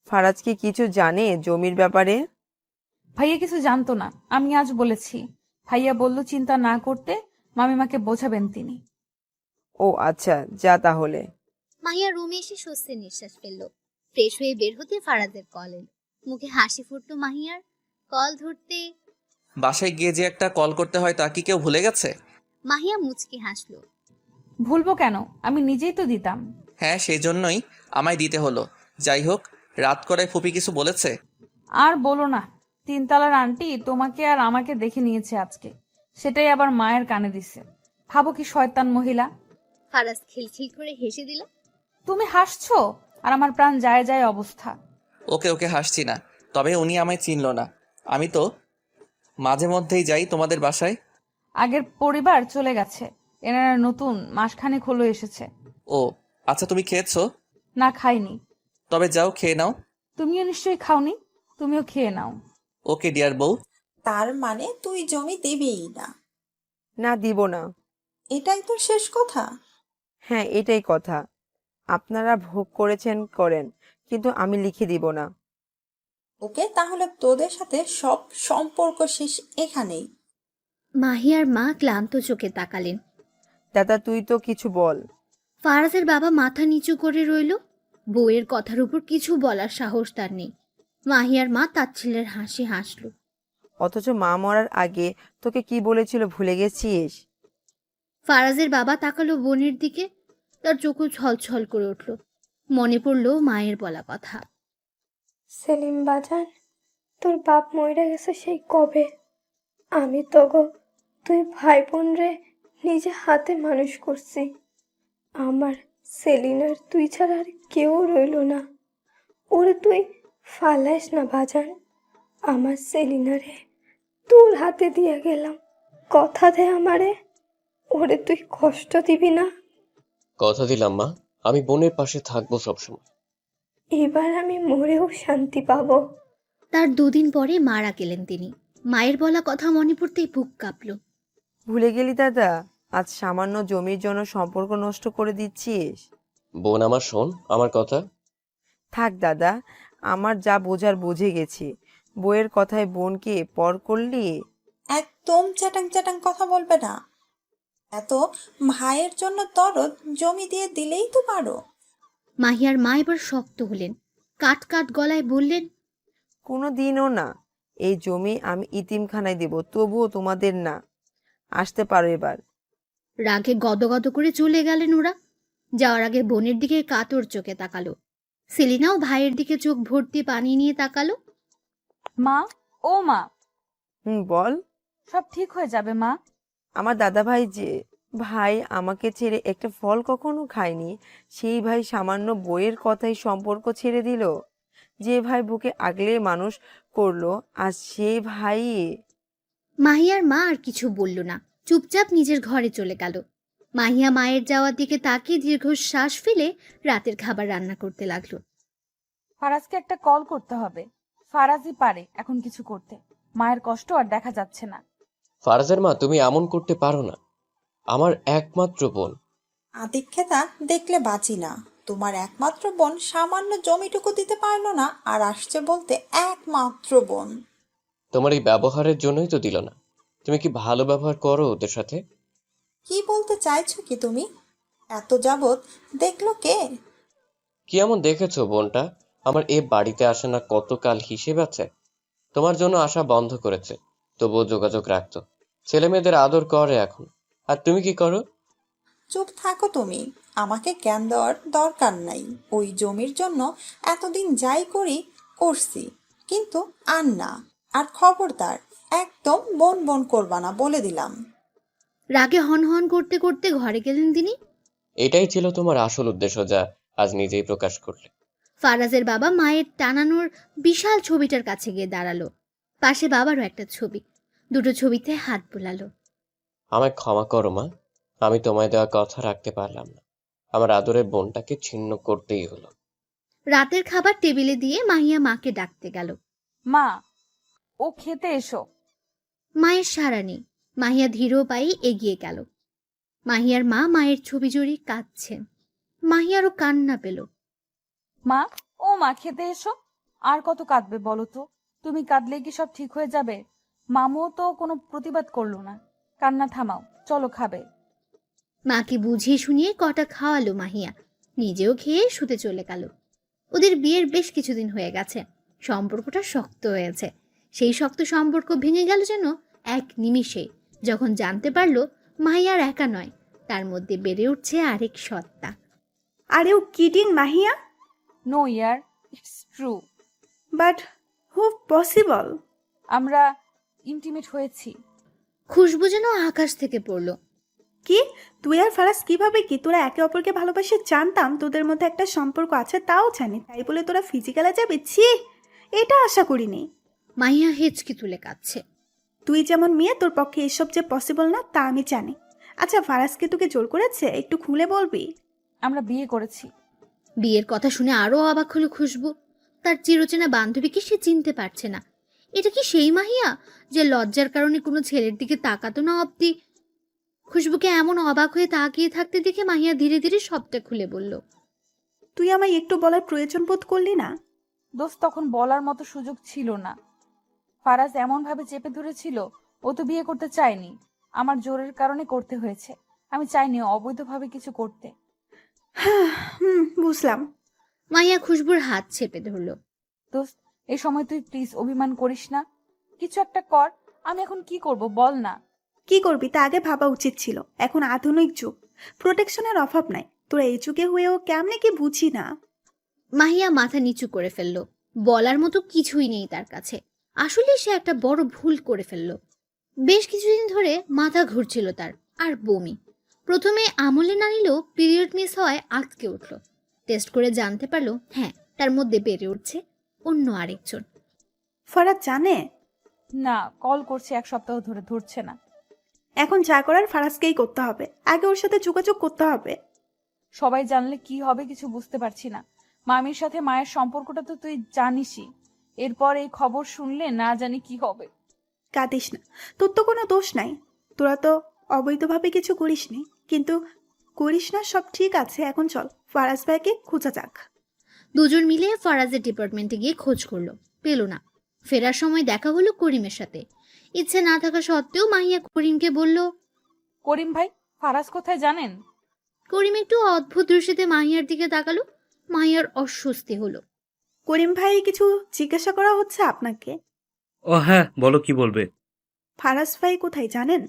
ফারাজ কি কিছু জানে জমির ব্যাপারে? ভাইয়া কিছু জানতো না, আমি আজ বলেছি। ভাইয়া বলল চিন্তা না করতে, মামিমাকে বোঝাবেন তিনি। ও আচ্ছা, যা তাহলে। মাহিয়া রুমে এসে স্বস্তির নিঃশ্বাস ফেললো। ফ্রেশ হয়ে বের হতে ফারাজের কল এলো। মুখে হাসি ফুটলো মাহিয়ার। কল ধরতে বাসায় গিয়ে যে একটা কল করতে হয় তা কি কেউ ভুলে গেছে? মাহিয়া মুচকি হাসলো। ভুলবো কেন, আমি নিজেই তো দিতাম। হ্যাঁ, সেই জন্যই আমায় দিতে হলো। যাই হোক, রাত করায় ফুপি কিছু বলেছে? আর বলো না, তিনতলার আন্টি তোমাকে আর আমাকে দেখে নিয়েছে আজকে। সেটাই আবার মায়ের কানে দিছে। ভাবো কি শয়তান মহিলা। ফারাজ খিলখিল করে হেসে দিল। তুমি হাসছো আর আমার প্রাণ যায় যায় অবস্থা। ওকে ওকে, হাসছি না। তবে উনি আমায় চিনল না। আমি তো মাঝে মধ্যেই যাই তোমাদের বাসায়। আগের পরিবার চলে গেছে, এনারা নতুন মাসখানেক হলো এসেছে। ও আচ্ছা, তুমি খেয়েছো? না, খাইনি। তবে যাও খেয়ে নাও। তুমিও নিশ্চয়ই খাওনি, তুমিও খেয়ে নাও। ওকে ডিয়ার বউ। তার মানে তুই জমি দিবিই না? না, দিব না। এটাই তো শেষ কথা? হ্যাঁ, এটাই কথা। আপনারা ভোগ করেছেন করেন, কিন্তু আমি লিখে দিব না। ওকে, তাহলে তোদের সাথে সব সম্পর্ক শেষ এখানেই। মাহিয়ার মা ক্লান্ত চোখে তাকালেন। দাদা, তুই তো কিছু বল। ফারাজের বাবা মাথা নিচু করে রইল। বউয়ের কথার উপর কিছু বলার সাহস তার নেই। মাহিয়ার মা তাচ্ছিল্যের হাসি হাসল। অথচ মা মরার আগে তোকে কি বলেছিল ভুলে গেছিস? ফারাজের বাবা তাকালো বোনের দিকে, তার চোখও ছলছল করে উঠল। মনে পড়ল মায়ের বলা কথা। সেলিম বাজান, তোর বাপ মইরা গেছে সেই কবে। আমি তো গো তুই ভাই বোন রে নিজে হাতে মানুষ করছি। আমার সেলিনার তুই ছাড়া আর কেউ রইল না। ওরে তুই ফালাইস না বাজান। আমার সেলিনারে তোর হাতে দিয়ে গেলাম, কথা দে আমারে। ওরে তুই কষ্ট দিবি না। কথা দিলাম মা, আমি বোনের পাশে থাকবো সবসময়। এবার আমি মরেও শান্তি পাবো। তার দুদিন পরে মারা গেলেন তিনি। মায়ের বলা কথা মনে পড়তেই বুক কাঁপল। ভুলে গেলি দাদা? আজ সামান্য জমির জন্য সম্পর্ক নষ্ট করে দিচ্ছিস। বোন আমার, শোন আমার কথা। থাক দাদা, আমার যা বোঝার বুঝে গেছি। বইয়ের কথায় বোনকে পর করলি। একদম চ্যাটাং চ্যাটাং কথা বলবে না। এত ভাইয়ের জন্য দরদ জমি দিয়ে দিলেই তো পারো। মাহিয়ার মা এবার শক্ত হলেন। কাট কাট গলায় বললেন, কোনো দিনও না। এই জমি আমি ইতিমখানায় দেব, তবুও তোমাদের না। আসতে পারো এবার। রাগে গদগদ করে চলে গেলেন ওরা। যাওয়ার আগে বোনের দিকে কাতর চোখে তাকালো। সেলিনাও ভাইয়ের দিকে চোখ ভর্তি পানি নিয়ে তাকালো। মা, ও মা, বল। সব ঠিক হয়ে যাবে মা। আমার দাদা ভাই যে ভাই আমাকে ছেড়ে একটা ফল কখনো খায়নি, সেই ভাই সামান্য বইয়ের কথাই সম্পর্ক ছেড়ে দিল। যে ভাই বুকে আগলে মানুষ করলো, আজ সেই ভাই। মাহিয়ার মা আর কিছু বলল না, চুপচাপ নিজের ঘরে চলে গেল। মাহিয়া মায়ের যাওয়ার দিকে তাকিয়ে দীর্ঘশ্বাস ফেলে রাতের খাবার রান্না করতে লাগলো। ফারাজকে একটা কল করতে হবে। ফারাজই পারে এখন কিছু করতে। মায়ের কষ্ট আর দেখা যাচ্ছে না। ফারাজের মা, তুমি এমন করতে পারো না। আমার একমাত্র বোন। আদিক্ষেতা দেখলে বাঁচি না। তোমার একমাত্র বোন সামান্য জমিটুকু দিতে পারলো না, আর আসছে বলতে একমাত্র বোন। তোমার এই ব্যবহারের জন্যই তো দিল না। তুমি কি ভালো ব্যবহার করো ওদের সাথে? কি বলতে চাইছো কি তুমি? এত যাবৎ দেখলো কে? কি এমন দেখেছো বোনটা আমার এ বাড়িতে আসে না, কতকাল হিসেব আছে। তোমার জন্য আসা বন্ধ করেছে, তবুও যোগাযোগ রাখতো। ছেলে মেয়েদের আদর করে এখন। আর তুমি কি করো? চুপ থাকো তুমি। আমাকে জ্ঞান দেওয়ার দরকার নাই। ওই জমির জন্য এতদিন যাই করছি, কিন্তু আর না। আর খবরদার একদম বোন বোন করবা না, বলে দিলাম। রাগে হন হন করতে করতে ঘরে গেলেন তিনি। এটাই ছিল তোমার আসল উদ্দেশ্য, যা আজ নিজেই প্রকাশ করলে। ফারাজের বাবা মায়ের টানানোর বিশাল ছবিটার কাছে গিয়ে দাঁড়ালো। পাশে বাবারও একটা ছবি। দুটো ছবিতে হাত বোলালো। আমায় ক্ষমা করো মা, আমি তোমায় দেওয়া কথা রাখতে পারলাম না। আমার আদরের বোনটাকে ছিন্ন করতেই হলো। রাতের খাবার টেবিলে দিয়ে মাহিয়া মাকে ডাকতে গেল। মা, ও খেতে এসো। মায়ের সাড়া নেই। মাহিয়া ধীর পায়ে এগিয়ে গেল। মাহিয়ার মা মায়ের ছবি জড়িয়ে কাঁদছেন। মাহিয়ারও কান্না পেল। মা, ও মা, খেতে এসো। আর কত কাঁদবে বলো তো? তুমি কাঁদলে কি সব ঠিক হয়ে যাবে? মামুও তো কোনো প্রতিবাদ করলো না। কান্না থামাও, চলো খাবে। মাকে বুঝিয়ে শুনিয়ে কটা খাওয়ালো মাহিয়া। নিজেও খেয়ে শুতে চলে গেল। ওদের বিয়ের বেশ কিছুদিন হয়ে গেছে। সম্পর্কটা শক্ত হয়েছে। সেই শক্ত সম্পর্ক ভেঙে গেল যেন এক নিমিষে, যখন জানতে পারলো মাহিয়ার একা নয়, তার মধ্যে বেড়ে উঠছে আরেক সত্তা। Are you kidding, Mahia? No ইয়ার, it's true. But how possible? আমরা ইন্টিমেট হয়েছি। খুশবু যেন আকাশ থেকে পড়ল। কি, তুই আর ফারাজ কিভাবে কি? তোরা একে অপরকে ভালোবাসে, জানতাম তোদের মধ্যে একটা সম্পর্ক আছে, তাও জানি, তাই বলে তোরা ফিজিক্যালে যাবে? ছি, এটা আশা করিনি। মাহিয়া হেঁচকি তুলে কাঁদছে। তুই যেমন মেয়ে, তোর পক্ষে এসব যে পসিবল না তা আমি জানি। আচ্ছা, ফারাজকে তোকে জোর করেছে? একটু খুলে বলবি? আমরা বিয়ে করেছি। বিয়ের কথা শুনে আরো অবাক হলো খুশবু। তার চিরচেনা বান্ধবীকে সে চিনতে পারছে না। এটা কি সেই মাহিয়া যে লজ্জার কারণে কোনো ছেলের দিকে তাকাতো না অব্দি? খুশবুকে এমন অবাক হয়ে তাকিয়ে থাকতে দেখে মাহিয়া ধীরে ধীরে সবটা খুলে বলল। তুই আমায় একটু বলার প্রয়োজন বোধ করলি না? দোস্ত, তখন বলার মতো সুযোগ ছিল না। ফারাজ এমন ভাবে চেপে ধরেছিল, ও তো বিয়ে করতে চায়নি, আমার জোরের কারণে করতে হয়েছে। আমি চাইনি অবৈধভাবে কিছু করতে। বুঝলাম। মাহিয়া খুশবুর হাত চেপে ধরল। দোস্ত, এই সময় তুই প্লিজ অভিমান করিস না, কিছু একটা কর। আমি এখন কি করব বল না। কি করবি তা আগে ভাবা উচিত ছিল। এখন আধুনিক যুগ, প্রোটেকশনের অভাব নাই। তোরা এই যুগে হয়েও কেমনে কি বুঝি না। মাহিয়া মাথা নিচু করে ফেলল। বলার মতো কিছুই নেই তার কাছে। আসলে সে একটা বড় ভুল করে ফেলল। বেশ কিছুদিন ধরে মাথা ঘুরছিল তার, আর বমি। প্রথমে আমলে না নিলেও পিরিয়ড মিস হওয়ায় আটকে উঠল। টেস্ট করে জানতে পারলো, হ্যাঁ, তার মধ্যে বেড়ে উঠছে অন্য আরেকজন। ফারাজ জানে? না, কল করছে 1 সপ্তাহ ধরে, ধরছে না। এখন যা করার ফারাজকেই করতে হবে। আগে ওর সাথে যোগাযোগ করতে হবে। সবাই জানলে কি হবে কিছু বুঝতে পারছি না। মামির সাথে মায়ের সম্পর্কটা তো তুই জানিসই, এরপর এই খবর শুনলে না জানি কি হবে। কাঁদিস না, তোর তো কোনো দোষ নাই। তোরা তো অবৈধভাবে কিছু করিসনি, কিন্তু করিস না সব ঠিক আছে। এখন চল, ফারাজ ভাইকে খোঁজা যাক। দুজন মিলে ফারাজের ডিপার্টমেন্টে গিয়ে খোঁজ করলো, পেল না। ফেরার সময় দেখা হলো করিমের সাথে। ইচ্ছে না থাকা সত্ত্বেও মাহিয়া করিমকে বলল। করিম ভাই, ফারাজ কোথায় জানেন? করিম একটু অদ্ভুত দৃষ্টিতে মাহিয়ার দিকে তাকালো। মাহিয়ার অস্বস্তি হলো। করিম ভাই, কিছু জিজ্ঞাসা করা হচ্ছে আপনাকে। ও হ্যাঁ, বলো কি বলবে। ফারাজ ভাই কোথায় জানেন?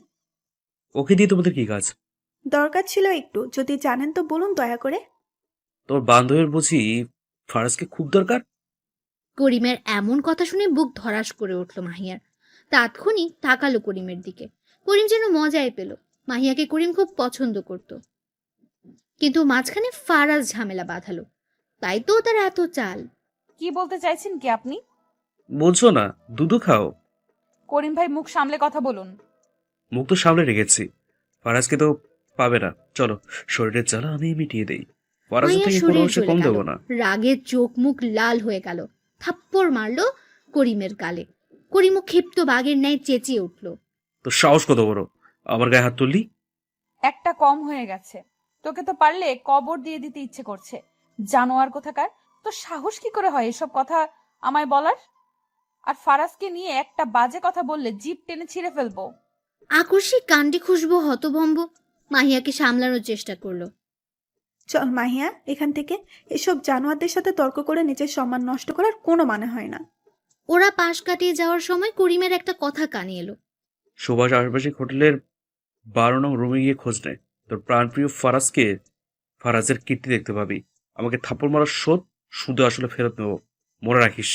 ওকে দিয়ে তোমাদের কি কাজ? দরকার ছিল একটু, যদি জানেন তো বলুন দয়া করে। তোর বান্ধবীর বুঝি ফারাজকে খুব দরকার? করিমের এমন কথা শুনে বুক ধড়াস করে উঠল মাহিয়ার। তাৎক্ষণিক তাকালো করিমের দিকে। করিম যেন মজাই পেল। মাহিয়াকে করিম খুব পছন্দ করত, কিন্তু মাঝখানে ফারাজ ঝামেলা বাঁধালো। তাই তো তার এত চাল। কি বলতে চাইছেন কি আপনি? বলছো না দুধু খাও? করিম ভাই, মুখ সামলে কথা বলুন। মুখ তো সামলে রেখেছি। ফারাজকে তো পাবে না। চলো, শরীরের জ্বালা আমি মিটিয়ে দেই। ফারাজের মাহিয়া থেকে কোনো শরীর অংশে জ্বলে কম গেল। দেবো না। রাগে চোখ মুখ লাল হয়ে গেল। থাপ্পড় মারলো করিমের গালে। করিমও ক্ষিপ্ত বাঘের ন্যায় চেঁচিয়ে উঠল। তো সাহস কত বড়, আমার গায়ে হাত তুললি? একটা কম হয়ে গেছে। তোকে তো পারলে কবর দিয়ে দিতে ইচ্ছে করছে। জানোয়ার কোথাকার, তো সাহস কি করে হয় এসব কথা আমায় বলার? আর ফারাজকে নিয়ে একটা বাজে কথা বললে জিভ টেনে ছিঁড়ে ফেলবো। আকস্মিক কাণ্ডে খুশবু হতভম্ব। মাহিয়াকে সামলানোর চেষ্টা করলো। চল মাহিয়া, এখান থেকে। এসব জানোয়ারদের সাথে তর্ক করে নিজের সম্মান নষ্ট করার কোনো মানে হয় না। ওরা পাশ কাটিয়ে যাওয়ার সময় করিমের একটা কথা কানে এলো। সুভাষ আশপাশে হোটেলের 12 নং রুমে গিয়ে খোঁজ নেয়। তোর প্রাণপ্রিয় ফারাজকে, ফারাজের কীর্তি দেখতে পাবি। আমাকে থাপ্পড় মারার শোধ শুধু আসলে ফেরত নেবো, মনে রাখিস।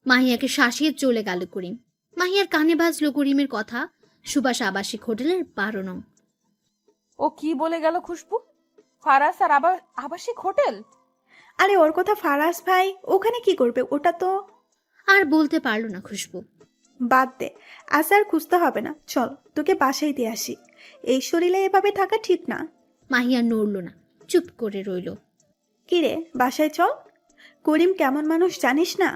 মাহিয়াকে শাসিয়ে চলে গেল করিম। মাহিয়ার কানে বাজলো করিমের কথা। সুভাষ আবাসিক হোটেলের 12 নং। ও কি বলে গেল খুশবু? ফারাজ আর আবার আবাসিক হোটেল? আরে ওর কথা ফারাজ ভাই ওখানে কি করবে? ওটা তো। আর বলতে পারলো না খুশবু। বাদ দে, আজ আর খুঁজতে হবে না। চল, তোকে বাসায় দিয়ে আসি। এই শরীরে এভাবে থাকা ঠিক না। মাহিয়া নড়ল না, চুপ করে রইল। কিরে, বাসায় চল। করিম কেমন মানুষ জানিস না?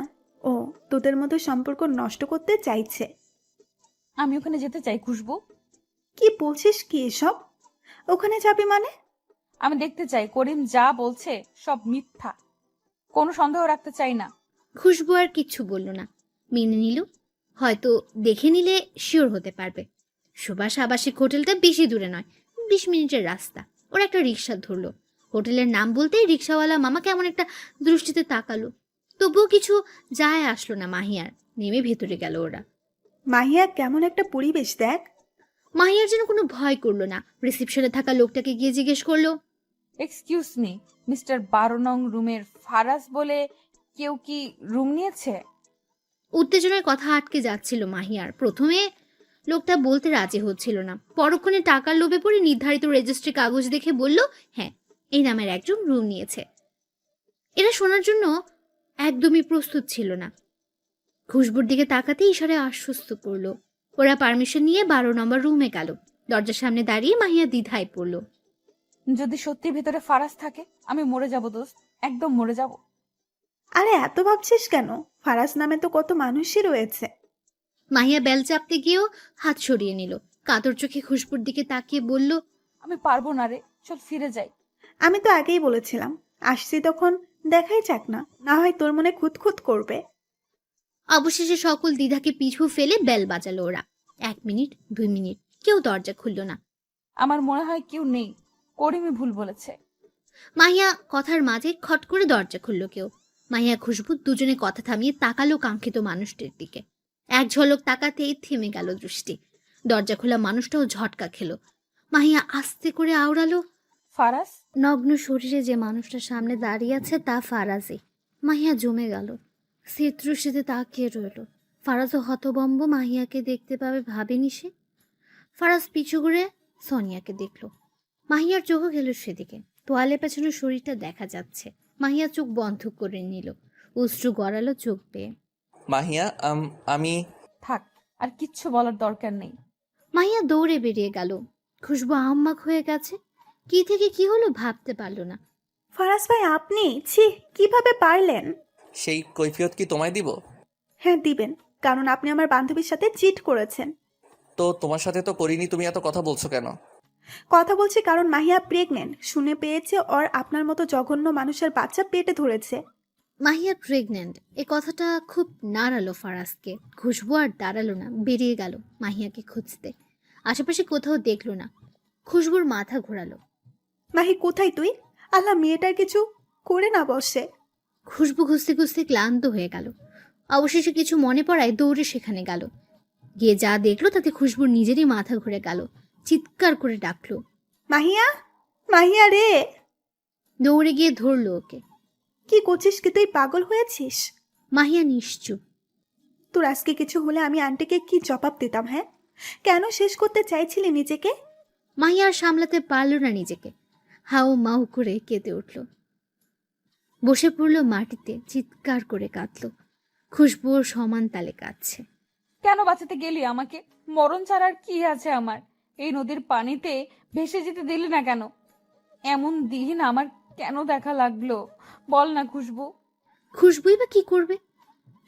ও তোদের মতো সম্পর্ক নষ্ট করতে চাইছে। আমি ওখানে যেতে চাই খুশবু। কি বলছিস কি এসব? ওখানে যাবি মানে? আমি দেখতে চাই করিম যা বলছে সব মিথ্যা, কোনো সন্দেহ রাখতে চাই না। খুশবু আর কিচ্ছু বলল না, মেনে নিল। হয়তো দেখে নিলে শিওর হতে পারবে। সুভাষ আবাসিক হোটেলটা বেশি দূরে নয়, 20 মিনিটের রাস্তা। ওরা একটা রিক্সা ধরলো। হোটেলের নাম বলতেই রিক্সাওয়ালা মামা কেমন একটা দৃষ্টিতে তাকালো। তবুও কিছু যায় আসলো না মাহিয়ার। নেমে ভেতরে গেল ওরা। মাহিয়া, কেমন একটা পরিবেশ দেখ। মাহিয়ার যেন কোনো ভয় করলো না। রিসেপশনে থাকা লোকটাকে গিয়ে জিজ্ঞেস করলো। এক্সকিউজ মি, মিস্টার 12 নং রুমের ফারাজ বলে কেউ কি রুম নিয়েছে? উত্তেজনার কথা আটকে যাচ্ছিল মাহিয়ার। প্রথমে লোকটা বলতে রাজি হচ্ছিল না। পরক্ষণে টাকার লোভে পড়ে নির্ধারিত রেজিস্ট্রি কাগজ দেখে বলল, হ্যাঁ, এই নামের একজন রুম নিয়েছে। এরা শোনার জন্য একদমই প্রস্তুত ছিল না। খুশবুর দিকে তাকাতে ইশারায় আশ্বস্ত করলো। ওরা পারমিশন নিয়ে 12 নম্বর রুমে গেল। দরজার সামনে দাঁড়িয়ে মাহিয়া দ্বিধায় পড়ল। যদি সত্যি ভেতরে ফারাজ থাকে আমি মরে যাব দোস্ত, একদম মরে যাব। আরে এত ভাবছিস কেন? ফারাজ নামে তো কত মানুষই রয়েছে। মাহিয়া বেল চাপতে গিয়েও হাত সরিয়ে নিল। কাতর চোখে খুশবুর দিকে তাকিয়ে বলল, আমি পারবো না রে, চল ফিরে যাই। আমি তো আগেই বলেছিলাম, আসছি তখন দেখাই যাক না, না হয় তোর মনে খুঁতখুত করবে। অবশেষে সকল দ্বিধাকে পিছু ফেলে বেল বাজালো ওরা। 1 মিনিট, 2 মিনিট, কেউ দরজা খুলল না। আমার মনে হয় কেউ নেই, করিমই ভুল বলেছে। মাহিয়া কথার মাঝে খট করে দরজা খুলল কেউ। মাহিয়া খুশবু দুজনে কথা থামিয়ে তাকালো কাঙ্ক্ষিত মানুষটির দিকে। এক ঝলক তাকাতেই থেমে গেল দৃষ্টি। দরজা খোলা মানুষটাও ঝটকা খেলো। মাহিয়া আস্তে করে আওড়ালো, ফারাজ। নগ্ন শরীরে যে মানুষটার সামনে দাঁড়িয়ে আছে তা ফারাজই। মাহিয়া জমে গেল, শীতদৃষ্টিতে তাকিয়ে রইল। ফারাজও হতবম্ব, মাহিয়াকে দেখতে পাবে ভাবেনি সে। ফারাজ পিছু ঘুরে সোনিয়াকে দেখল। মাহিয়ার চোখও গেল সেদিকে। তোয়ালে পেছনে শরীরটা দেখা যাচ্ছে। মাহিয়া চোখ বন্ধ করে নিল, অশ্রু গড়ালো চোখ বেয়ে। মাহিয়া আমি থাক, আর কিচ্ছু বলার দরকার নেই। মাহিয়া দৌড়ে বেরিয়ে গেল। খুশবু আহম্মক হয়ে গেছে, কি থেকে কি হলো ভাবতে পারল না। ফারাজ ভাই আপনি, ছি, কিভাবে পারলেন? সেই কৈফিয়ত কি তোমায় দিব? হ্যাঁ দিবেন, কারণ আপনি আমার বান্ধবীর সাথে চিট করেছেন। তো তোমার সাথে তো করিনি, তুমি এত কথা বলছো কেন? কথা বলছি কারণ মাহিয়া প্রেগনেন্ট শুনে পেয়েছে, ওর আপনার মতো জঘন্য মানুষের বাচ্চা পেটে ধরেছে। মাহিয়া প্রেগনেন্ট, এ কথাটা খুব নাড়ালো ফারাজকে। খুশবু আর দাঁড়ালো না, বেরিয়ে গেল মাহিয়াকে খুঁজতে। আশেপাশে কোথাও দেখলো না। খুশবুর মাথা ঘোরালো। মাহি কোথায় তুই? আল্লাহ, মেয়েটার কিছু করে না বসে। খুশবু খুঁজতে খুঁজতে ক্লান্ত হয়ে গেল। অবশেষে কিছু মনে পড়ায় দৌড়ে সেখানে গেল। গিয়ে যা দেখলো তাতে খুশবুর নিজেরই মাথা ঘুরে গেল। চিৎকার করে ডাকলো, মাহিয়া, মাহিয়া রে! দৌড়ে গিয়ে ধরলো ওকে। কি করছিস কি তুই? পাগল হয়েছিস? মাহিয়া নিশ্চুপ। তোর আজকে কিছু হলে আমি আন্টিকে কি জবাব দিতাম? হ্যাঁ, কেন শেষ করতে চাইছিলি নিজেকে? মাহিয়া আর সামলাতে পারল না নিজেকে, হাউ মাউ করে কেঁদে উঠল। বসে পড়ল মাটিতে, চিৎকার করে কাঁদল। খুশবুর সমান তালে কাঁদছে। কেন বাঁচাতে গেলি আমাকে? মরণ ছাড়ার কি আছে আমার? এই নদীর পানিতে ভেসে যেতে দিলি না কেন? এমন দিন আমার কেন দেখা লাগলো বল না খুশবু? খুশবুই বা কি করবে,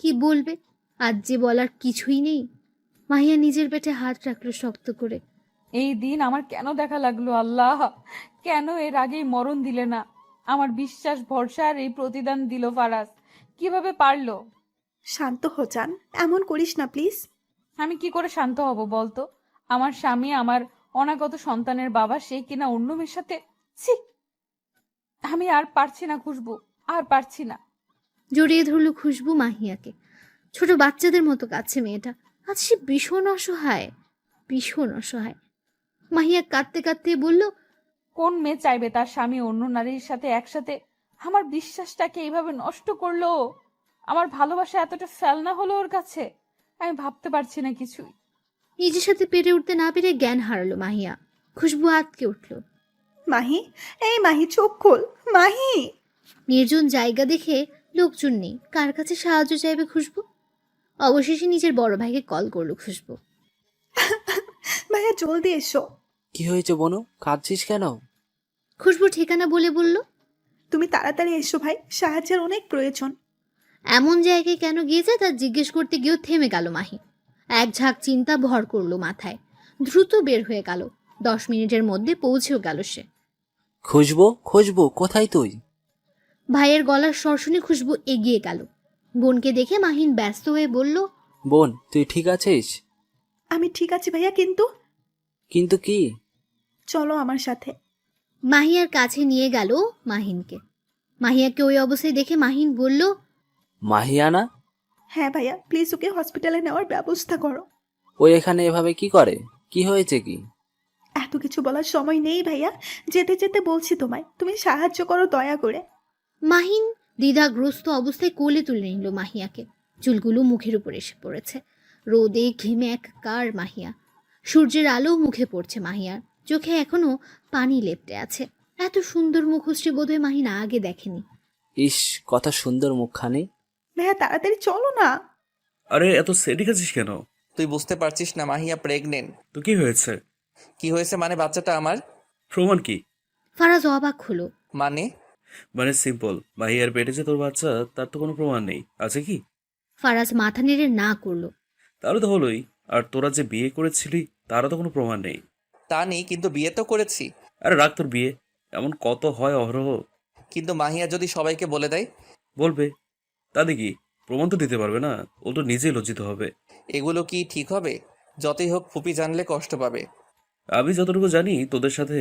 কি বলবে? আজ যে বলার কিছুই নেই। মাহিয়া নিজের পেটে হাত রাখলো শক্ত করে। এই দিন আমার কেন দেখা লাগলো আল্লাহ? কেন এর আগেই মরণ দিলে না? আমার বিশ্বাস ভরসার এই প্রতিদান দিল ফারাজ, কিভাবে পারলো? শান্ত হো জান, এমন করিস না প্লিজ। আমি কি করে শান্ত হব বলতো? আমার স্বামী, আমার অনাগত সন্তানের বাবা, সে কিনা অন্য মেয়ের সাথে। ছি, আমি আর পারছি না খুশবু, আর পারছি না। জড়িয়ে ধরলো খুশবু মাহিয়াকে। ছোট বাচ্চাদের মতো কাছে মেয়েটা। আজ সে ভীষণ অসহায়, ভীষণ অসহায়। মাহিয়া কাঁদতে কাঁদতে বলল, কোন মেয়ে চাইবে তার স্বামী অন্য নারীর সাথে একসাথে? আমার বিশ্বাসটাকে এইভাবে নষ্ট করলো। আমার ভালোবাসা এতটা ফেলনা হলো ওর কাছে, আমি ভাবতে পারছি না কিছুই। নিজের সাথে পেরে উঠতে না পেরে জ্ঞান হারালো মাহিয়া। খুশবু আটকে উঠল। মাহি, এই মাহি চোখ খোল, মাহি! নির্জন জায়গা দেখে লোকজন নেই, কার কাছে সাহায্য চাইবে খুশবু? অবশেষে নিজের বড় ভাইকে কল করলো খুশবু। ভাইয়া জলদি এসো। কি হয়েছে বনু, কাঁদছিস কেন? খুশবু ঠিকানা বলে বলল, তুমি তাড়াতাড়ি এসো ভাই, সাহায্যের অনেক প্রয়োজন। এমন জায়গায় কেন গিয়েছে তা জিজ্ঞেস করতে গিয়েও থেমে গেল মাহি। এক ঝাঁক চিন্তা ভর করলো মাথায়। দ্রুত বের হয়ে গেল। 10 মিনিটের মধ্যে পৌঁছেও গেল সে। খুঁজবো খুঁজবো, কোথায় তুই? ভাইয়ের গলার স্বর শুনে খুশবু এগিয়ে গেল। বোনকে দেখে মাহিন ব্যস্ত হয়ে বলল, বোন তুই ঠিক আছিস? আমি ঠিক আছি ভাইয়া, কিন্তু কিন্তু কি? চলো আমার সাথে। মাহিয়ার কাছে নিয়ে গেল মাহিনকে। মাহিয়াকে ওই অবস্থায় দেখে মাহিন বলল, মাহিয়ানা? হ্যাঁ ভাইয়া, প্লিজ ওকে হসপিটালে নেওয়ার ব্যবস্থা করো। ও এখানে এভাবে কি করে? কি হয়েছে কি? এত কিছু বলার সময় নেই ভাইয়া, যেতে যেতে বলছি তোমায়, তুমি সাহায্য করো দয়া করে। মাহিন দ্বিধাগ্রস্ত অবস্থায় কোলে তুলে নিল মাহিয়াকে। চুলগুলো মুখের উপর এসে পড়েছে। রোদে ঘেমে একাকার মাহিয়া। সূর্যের আলো মুখে পড়ছে মাহিয়ার, চোখে এখনো পানি লেপটে আছে। এত সুন্দর মুখশ্রী বোধহয় মাহিনা আগে দেখেনি। ইস, কত সুন্দর মুখখানি। ভাইয়া তাড়াতাড়ি চলো না। আরে এত সেডিক আছিস কেন? তুই বুঝতে পারছিস না মাহিয়া প্রেগনেন্ট। তো কি হয়েছে? কি হয়েছে মানে বাচ্চাটা আমার। প্রমাণ কি? ফারাজ অবাক হলো। মানে সিম্পল, মাহিয়ার পেটে যে তোর বাচ্চা তার তো কোনো প্রমাণ নেই, আছে কি? ফারাজ মাথা নেড়ে না করলো। তাহলে তো হলোই। আর তোরা যে বিয়ে করেছিলি তারও তো কোনো প্রমাণ নেই। তা নেই, কিন্তু বিয়ে তো করেছি। আরে রাখ তোর বিয়ে, এমন কত হয় অহরহ। কিন্তু মাহিয়া যদি সবাইকে বলে দেয়? বলবে, তাতে কি? প্রমাণ তো দিতে পারবে না, ও তো নিজেই লজ্জিত হবে। এগুলো কি ঠিক হবে? যতই হোক ফুপি জানলে কষ্ট পাবে। আমি যতটুকু জানি তোদের সাথে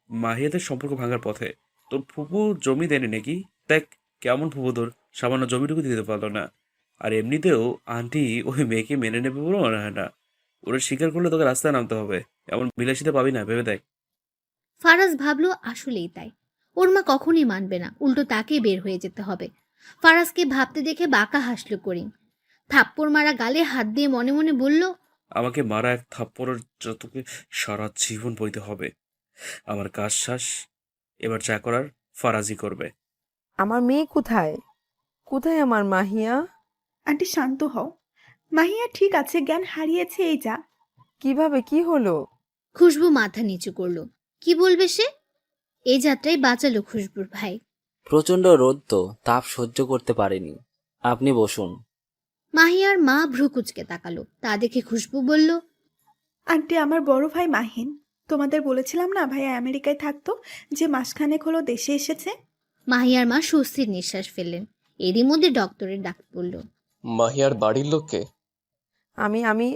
মাহিয়াদের সম্পর্ক ভাঙার পথে। তোর ফুপু জমি দেয়নি নাকি? দেখ কেমন ফুপু তোর, সামান্য জমিটুকু দিতে পারলো না। আর এমনিতেও আন্টি ওই মেয়েকে মেনে নেবে বলে মনে হয় না। ওরা স্বীকার করলে তোকে রাস্তায় নামতে হবে, এমন বিলাসিতা পাবি না, ভেবে দেখ। ফারাজ ভাবলো আসলেই তাই। ওর মা কখনই মানবে না, উল্টো তাকে বের হয়ে যেতে হবে। ফারাজকে ভাবতে দেখে বাঁকা হাসল করিম। থাপ্পড় মারা গালে হাত দিয়ে মনে মনে বলল, আমাকে মারা এক থাপ্পড়ের যতকে সারা জীবন বইতে হবে। আমার কাজ শ্বাস, এবার যা করার ফারাজি করবে। আমার মেয়ে কোথায়? কোথায় আমার মাহিয়া? আন্টি শান্ত হও। মাহিয়া ঠিক আছে, জ্ঞান হারিয়েছে এই যা। কিভাবে, কি হলো? খুশবু মাথা নিচু করলো। কি বলবে সে? এই যাত্রায় বাঁচালো খুশবুর ভাই। প্রচন্ড রোদ তো, তাপ সহ্য করতে পারেনি। আপনি বসুন। মাহিয়ার মা ভ্রুকুচকে তাকালো। তা দেখে খুশবু বলল, আন্টি আমার বড় ভাই মাহিন। তোমাদের বলেছিলাম না ভাইয়া আমেরিকায় থাকতো, যে মাসখানেক হলো দেশে এসেছে। মাহিয়ার মা স্বস্তির নিঃশ্বাস ফেললেন। এরই মধ্যে ডক্টরের ডাক পড়ল। মাহিয়ার বাড়ির লোককে? আমি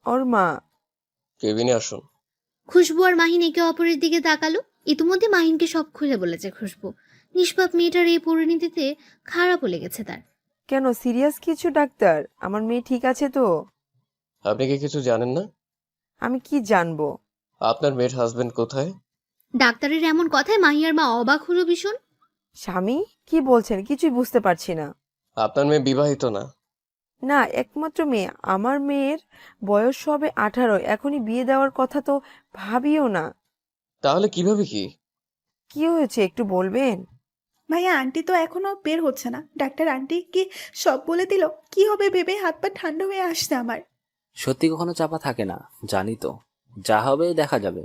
ওর মা। কেবিনে আসুন। খুশবু আর মাহিন একে অপরের দিকে তাকালো। ইতিমধ্যে মাহিনকে সব খুলে বলেছে খুশবু। নিষ্পাপ মেয়েটার এই পরিণতিতে খারাপও লেগেছে তার। কেন, সিরিয়াস কিছু ডাক্তার? আমার মেয়ে ঠিক আছে তো? আপনি কি কিছু জানেন না? আমি কি জানবো? আপনার মেয়ের হাজবেন্ড কোথায়? ডাক্তারের এমন কথায় মাহিয়ার মা অবাক হলো ভীষণ। স্বামী? কি বলছেন, কিছুই বুঝতে পারছি না। আপনার মেয়ে বিবাহিত না? না, একমাত্র মেয়ে। আমার মেয়ের বয়স হবে 18, এখনই বিয়ে দেওয়ার কথা তো ভাবিও না। তাহলে কিভাবে কি? কি হয়েছে একটু বলবেন? ভাইয়া আন্টি তো এখনো বের হচ্ছে না। ডাক্তার আন্টি কি সব বলে দিল? কি হবে ভেবে হাত পা ঠান্ডা হয়ে আসছে আমার। সত্যি কখনো চাপা থাকে না, জানি তো। যা হবে দেখা যাবে।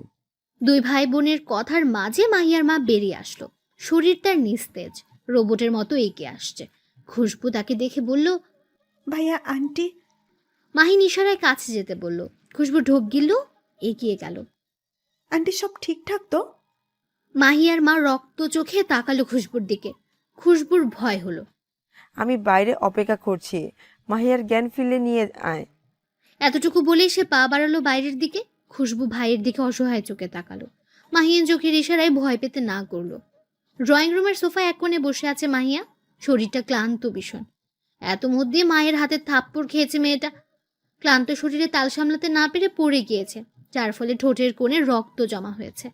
দুই ভাই বোনের কথার মাঝে মাহিয়ার মা বেরিয়ে আসলো। শরীর তার নিস্তেজ, রোবটের মতো এগিয়ে আসছে। খুশবু তাকে দেখে বলল, ভাইয়া আন্টি। মাহিন ইশারায় কাছে যেতে বলল। খুশবু ঢোক গিলল, এগিয়ে গেল। আন্টি সব ঠিকঠাক তো? মাহিয়ার মা রক্ত চোখে তাকালো খুশবুর দিকে। খুশবুর ভয় হলো। আমি বাইরে অপেক্ষা করছি, মাহিয়ার জ্ঞান ফিরলে নিয়ে আয়। এতটুকু বলেই সে পা বাড়ালো বাইরের দিকে। খুশবু ভাইয়ের দিকে অসহায় চোখে তাকালো। মাহিয়ান চোখের ইশারায় ভয় পেতে না করলো। ড্রয়িং রুমের সোফায় এক কোণে বসে আছে মাহিয়া। শরীরটা ক্লান্ত ভীষণ। এত মধ্যে মায়ের হাতে থাপ্পড় খেয়েছে মেয়েটা। ক্লান্ত শরীরে তাল সামলাতে না পেরে পড়ে গিয়েছে, যার ফলে ঠোঁটের কোণে রক্ত জমা হয়েছে।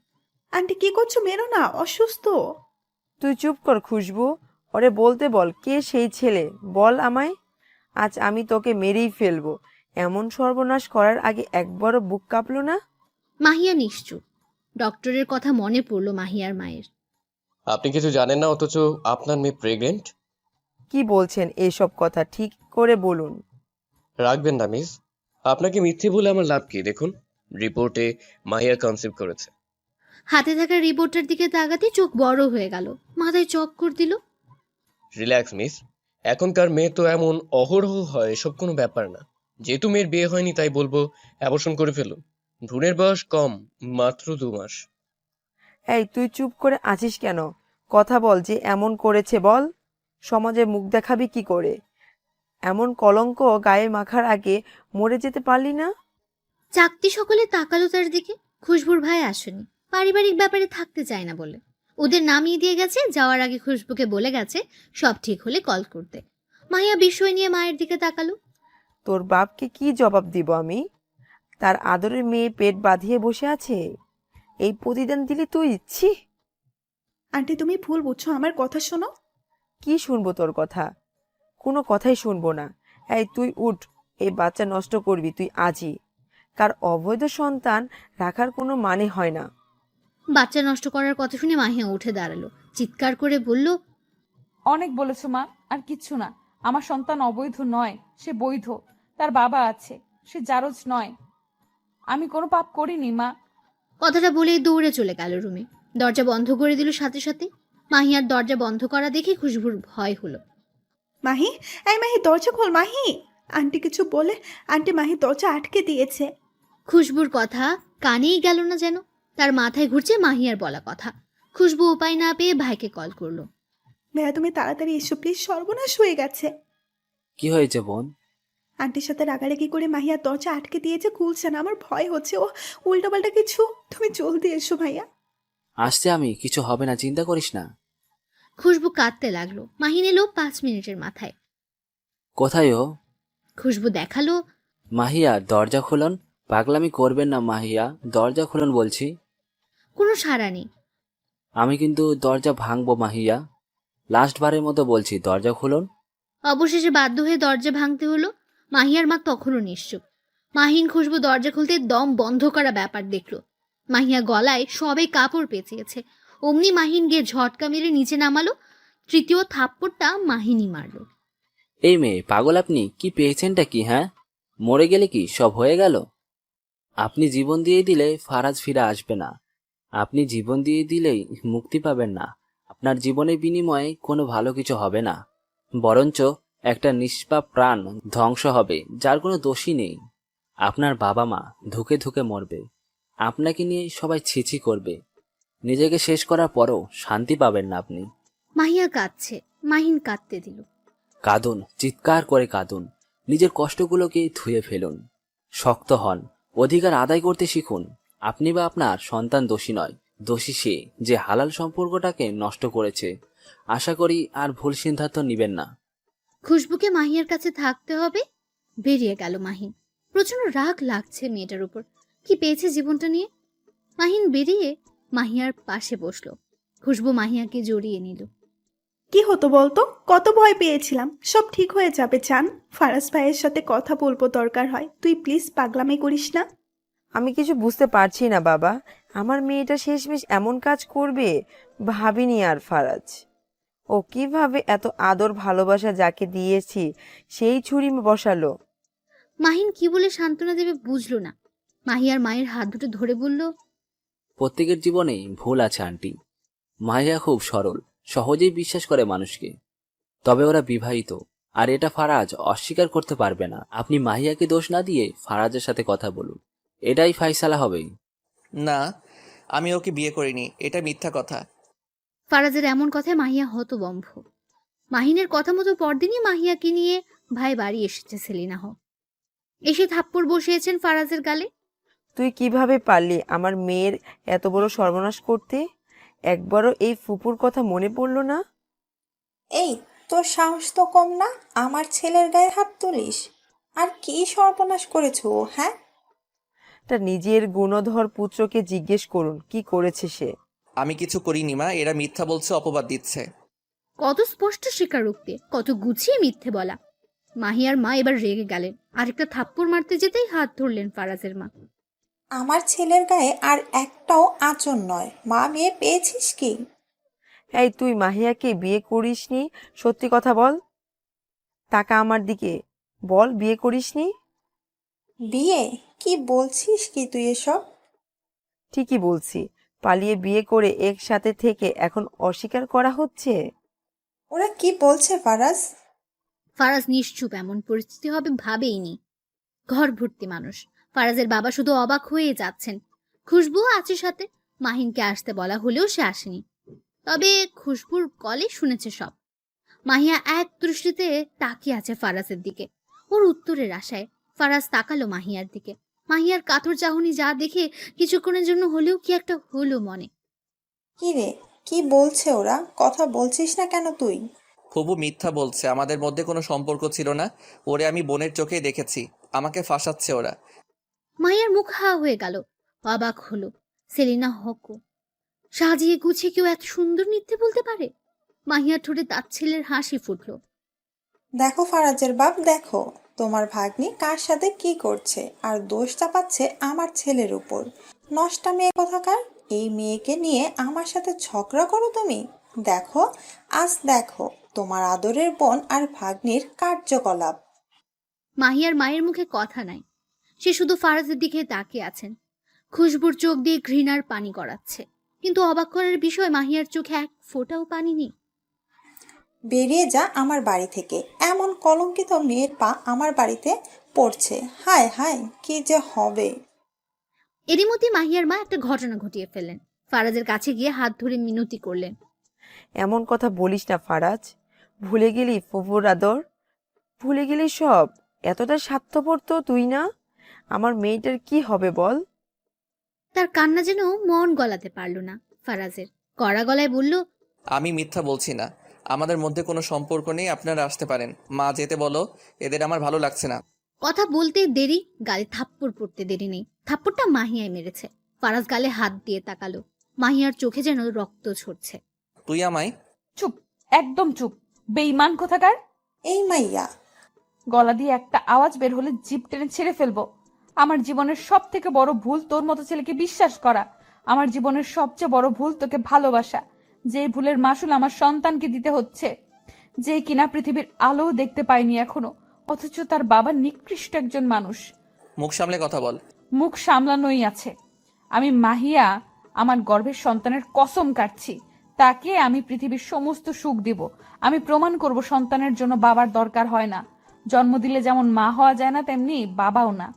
আন্টি কি করছো? মেরো না, অসুস্থ। তুই চুপ কর খুশবু, ওরে বলতে বল কে সেই ছেলে, বল আমায়। আজ আমি তোকে মেরেই ফেলবো। এমন সর্বনাশ করার আগে একবারও বুক কাঁপলো না? মাহিয়া নিশ্চুপ। ডক্টরের কথা মনে পড়ল মাহিয়ার মায়ের। আপনি কিছু জানেন না, অথচ আপনার মেয়ে প্রেগনেন্ট? কি বলছেন এসব কথা, ঠিক করে বলুন। রাখবেন না মিস, আপনাকে মিথ্যে বলে আমার লাভ কি? দেখুন, রিপোর্টে মাহিয়া কনসিভ করেছে। হাতে থাকা রিপোর্টটার দিকে তাকাতে চোখ বড় হয়ে গেল, মাথায় চক্কর দিল। রিল্যাক্স মিস, এখনকার মেয়ে তো এমন অহরহ হয়, এসব কোনো ব্যাপার না। যেহেতু মেয়ের বিয়ে হয়নি তাই বলবো অ্যাবর্শন করে ফেলুন। ভ্রূণের বয়স কম, মাত্র 2 মাস। এই তুই চুপ করে আছিস কেন? কথা বল, যে এমন করেছে বল। সমাজে মুখ দেখাবি কি করে? এমন কলঙ্ক গায়ে মাখার আগে মরে যেতে পারলি না? চাকতি সকলে তাকালো তার দিকে। খুশবুর ভাই আসেনি, পারিবারিক ব্যাপারে থাকতে চায় না বলে ওদের নামিয়ে দিয়ে গেছে। যাওয়ার আগে খুশবুকে বলে গেছে সব ঠিক হলে কল করতে। মাহিয়া বিস্ময় নিয়ে মায়ের দিকে তাকালো। তোর বাপকে কি জবাব দিব আমি? তার আদরের মেয়ে পেট বাঁধিয়ে বসে আছে, এই প্রতিদান দিলি তুই? ছি! আন্টি তুমি ভুল বুঝছো, আমার কথা শোনো। কি শুনবো তোর কথা? কোনো কথাই শুনবো না। এই তুই উঠ, এই বাচ্চা নষ্ট করবি তুই আজই। কার অবৈধ সন্তান রাখার কোনো মানে হয় না। বাচ্চা নষ্ট করার কথা শুনে মাহিয়া উঠে দাঁড়ালো, চিৎকার করে বলল, অনেক বলেছো মা, আর কিচ্ছু না। আমার সন্তান অবৈধ নয়, সে বৈধ। তার বাবা আছে, সে জারজ নয়। আমি কোনো পাপ করিনি মা। কথাটা বলেই দৌড়ে চলে গেল রুমে। দরজা বন্ধ করে দিল সাথে সাথে। মাহিয়ার দরজা বন্ধ করা দেখে খুশবুর ভয় হলো। মাহি, এই মাহি দরজা খোল মাহি। আন্টি কিছু বলে, আন্টি মাহি দরজা আটকে দিয়েছে। খুশবুর কথা কানেই গেল না যেন। তার মাথায় ঘুরছে মাহিয়ার বলা কথা। খুশবু উপায় না পেয়ে ভাইকে কল করলো। ভাইয়া তুমি তাড়াতাড়ি এসো প্লিজ, সর্বনাশ হয়ে গেছে। কি হয়েছে বোন? আন্টির সাথে রাগারাগি করে মাহিয়ার দরজা আটকে দিয়েছে, খুলছে না। আমার ভয় হচ্ছে ও উল্টাপাল্টা কিছু। তুমি জলদি এসো ভাইয়া। আসছে আমি, কিছু হবে না, চিন্তা করিস না। খুশবু কাঁদতে লাগলো। মাহিন এলো 5 মিনিটের মাথায়। কোথায় ও? খুশবু দেখালো। মাহিয়া দরজা খুলুন। পাগলামি করবেন না মাহিয়া, দরজা খুলুন বলছি। কোনো সাড়া নেই। আমি কিন্তু দরজা ভাঙবো মাহিয়া, লাস্ট বারের মতো বলছি, দরজা খুলুন। অবশেষে বাধ্য হয়ে দরজা ভাঙতে হলো। মাহিয়ার মা তখনও নিশ্চুপ। মাহিন খুশবু দরজা খুলতে দম বন্ধ করা ব্যাপার দেখলো। মাহিয়া গলায় সবে কাপড় পেঁচিয়েছে, অমনি মাহিন গিয়ে ঝটকা মেরে নিচে নামালো। তৃতীয় থাপ্পড়টা মাহিনী মারলো। এই মেয়ে পাগল, আপনি কি পেয়েছেনটা কি? হ্যাঁ, মরে গেলে কি সব হয়ে গেল? আপনি জীবন দিয়ে দিলে ফারাজ ফিরে আসবে না। আপনি জীবন দিয়ে দিলেই মুক্তি পাবেন না। আপনার জীবনের বিনিময়ে কোনো ভালো কিছু হবে না, বরঞ্চ একটা নিষ্পাপ প্রাণ ধ্বংস হবে যার কোনো দোষই নেই। আপনার বাবা মা ধুকে ধুকে মরবে, আপনাকে নিয়ে সবাই ছিছি করবে। নিজেকে শেষ করার পরও শান্তি পাবেন না আপনি। মাহিয়া কাঁদছে, মাহিন কাঁদতে দিল। কাঁদুন, চিৎকার করে কাঁদুন, নিজের কষ্টগুলোকে ধুয়ে ফেলুন, শক্ত হন, অধিকার আদায় করতে শিখুন। আপনি বা আপনার সন্তান দোষী নয়, দোষী সে যে হালাল সম্পর্কটাকে নষ্ট করেছে। আশা করি আর ভুল সিদ্ধান্ত নিবেন না। খুশবুকে মাহিয়ার কাছে থাকতে হবে। বেরিয়ে গেল মাহিন। প্রচন্ড রাগ লাগছে মেয়েটার উপর, কি পেয়েছে জীবনটা নিয়ে। মাহিন বেরিয়ে মাহিয়ার পাশে বসলো। খুশবু মাহিয়াকে জড়িয়ে নিল। কি হতো বলতো, কত ভয় পেয়েছিলাম। সব ঠিক হয়ে যাবে চান। ফারাজ ভাইয়ের সাথে কথা বলবো দরকার হয়, তুই প্লিজ পাগলামি করিস না। আমি কিছু বুঝতে পারছি না বাবা, আমার মেয়েটা শেষমেশ এমন কাজ করবে ভাবিনি। আর ফারাজ, ও কিভাবে এত আদর ভালোবাসা যাকে দিয়েছি সেই ছুরি বসালো। মাহিন কি বলে সান্ত্বনা দেবে বুঝলো না। মাহিয়ার মায়ের হাত দুটো ধরে বলল, প্রত্যেকের জীবনেই ভুল আছে আন্টি। মাহিয়া খুব সরল, সহজেই বিশ্বাস করে মানুষকে। তবে ওরা বিবাহিত, আর এটা ফারাজ অস্বীকার করতে পারবে না। আপনি মাহিয়াকে দোষ না দিয়ে ফারাজের সাথে কথা বলুন, এটাই ফাইসালা হবে। না, আমি ওকে বিয়ে করিনি, এটা মিথ্যা কথা। ফারাজের এমন কথায় মাহিয়া হতবম্ব। মাহিনের কথা মতো পরদিনই মাহিয়াকে নিয়ে ভাই বাড়ি এসেছে সেলিনা হক। এসে থাপ্পড় বসিয়েছেন ফারাজের গালে। তুই কিভাবে পারলি আমার মেয়ের এত বড় সর্বনাশ করতে? একবারও এই ফুপুর কথা মনে পড়লো না? এই, তোর সাহস তো কম না, আমার ছেলের গায়ে হাত তুলিস। আর কি সর্বনাশ করেছো ও, হ্যাঁ? তার নিজের গুণধর পুত্রকে জিজ্ঞেস করুন কি করেছে সে। আমি কিছু করিনি মা, এরা মিথ্যা বলছে, অপবাদ দিচ্ছে। কত স্পষ্ট স্বীকারোক্তি, কত গুছিয়ে মিথ্যে বলা। মাহিয়ার মা এবার রেগে গেলেন। আরেকটা থাপ্পড় মারতে যেতেই হাত ধরলেন ফারাজের মা। আমার ছেলের গায়ে আর একটাও আঁচড় নয়। মা মেয়ে পেয়েছিস কি? এই, তুই মাহিয়াকে বিয়ে করিসনি? সত্যি কথা বল, টাকা আমার দিকে বল, বিয়ে করিসনি? বিয়ে? কি বলছিস কি তুই এসব? ঠিকই বলছি, পালিয়ে বিয়ে করে একসাথে থেকে এখন অস্বীকার করা হচ্ছে। ওরা কি বলছে ফারাজ? ফারাজ নিশ্চুপ, এমন পরিস্থিতি হবে ভাবেইনি। ঘর ভর্তি মানুষ। ফারাজের বাবা শুধু অবাক হয়ে যাচ্ছেন। খুশবুও আছে সাথে। মাহিনকে আসতে বলা হলেও সে আসেনি। তবে খুশবুর কলে শুনেছে সব। মাহিয়া এক দৃষ্টিতে তাকিয়ে আছে ফারাজের দিকে, ওর উত্তরের আশায়। ফারাজ তাকালো মাহিয়ার দিকে। মাহিয়ার কাতর চাহনি যা দেখে কিছুক্ষণের জন্য হলেও কি একটা হলো মনে। কি রে, কি বলছে ওরা? কথা বলছিস না কেন তুই? ফুপু মিথ্যা বলছে, আমাদের মধ্যে কোনো সম্পর্ক ছিল না। ওরে আমি বোনের চোখেই দেখেছি, আমাকে ফাঁসাচ্ছে ওরা। মাহিয়ার মুখ হা হয়ে গেল, অবাক হলো। সেলিনা হকও সাজিয়ে গুছিয়ে কেউ এত সুন্দর মিথ্যে বলতে পারে? মাহিয়ার ঠোঁটে তাচ্ছিল্যের হাসি ফুটলো। দেখো ফারাজের বাপ, দেখো। তোমার ভাগ্নি কার সাথে কি করছে আর দোষ চাপাচ্ছে আমার ছেলের উপর। নষ্টা মেয়ে কোথাকার! এই মেয়েকে নিয়ে আমার সাথে ঝগড়া করো তুমি? দেখো, আজ দেখো তোমার আদরের বোন আর ভাগ্নির কার্যকলাপ। মাহিয়ার মায়ের মুখে কথা নাই। সে শুধু ফারাজের দিকে তাকিয়ে আছেন। খুশবুর চোখ দিয়ে ঘৃণার পানি গড়াচ্ছে, কিন্তু অবাক করার বিষয় মাহিয়ার চোখে এক ফোঁটাও পানি নেই। বেরিয়ে যা আমার বাড়ি থেকে। এমন কলঙ্কিত মেয়ের পা আমার বাড়িতে পড়ছে। হায় হায়, কি যে হবে! এরই মধ্যে মাহিয়ার মা একটা ঘটনা ঘটিয়ে ফেললেন। ফারাজের কাছে গিয়ে হাত ধরে মিনতি করলেন। এমন কথা বলিস না ফারাজ, ভুলে গেলি ফুফুর আদর, ভুলে গেলি সব। এতটা স্বার্থপর তো তুই না। আমার মেয়েটার কি হবে বল? তার কান্না যেন মন গলাতে পারল না ফারাজের। কড়া গলায় বলল, আমি মিথ্যা বলছি না, আমাদের মধ্যে কোনো সম্পর্ক নেই, আপনারা আসতে পারেন। মা যেতে বলো, এদের আমার ভালো লাগছে না। কথা বলতে দেরি, গালে থাপ্পড় পড়তে দেরি নেই। থাপ্পড়টা মাহিয়ায় মেরেছে। ফারাজ গালে হাত দিয়ে তাকালো। মাহিয়ার চোখে যেন রক্ত ঝরছে। তুই আমায় চুপ, একদম চুপ, বেঈমান কোথাকার! এই মাইয়া! গলা দিয়ে একটা আওয়াজ বের হলে জিভ টেনে ছেড়ে ফেলবো। আমার জীবনের সব থেকে বড় ভুল তোর মতো ছেলেকে বিশ্বাস করা। আমার জীবনের সবচেয়ে বড় ভুল তোকে ভালোবাসা। যে ভুলের মাসুল আমার সন্তানকে দিতে হচ্ছে, যে কিনা পৃথিবীর আলো দেখতে পায়নি এখনো, অথচ তার বাবা নিকৃষ্ট একজন মানুষ। মুখ সামলে কথা বল। মুখ সামলানোই আছে। আমি মাহিয়া আমার গর্ভের সন্তানের কসম কাটছি, তাকে আমি পৃথিবীর সমস্ত সুখ দিব। আমি প্রমাণ করব সন্তানের জন্য বাবার দরকার হয় না। জন্ম দিলে যেমন মা হওয়া যায় না, তেমনি বাবাও না।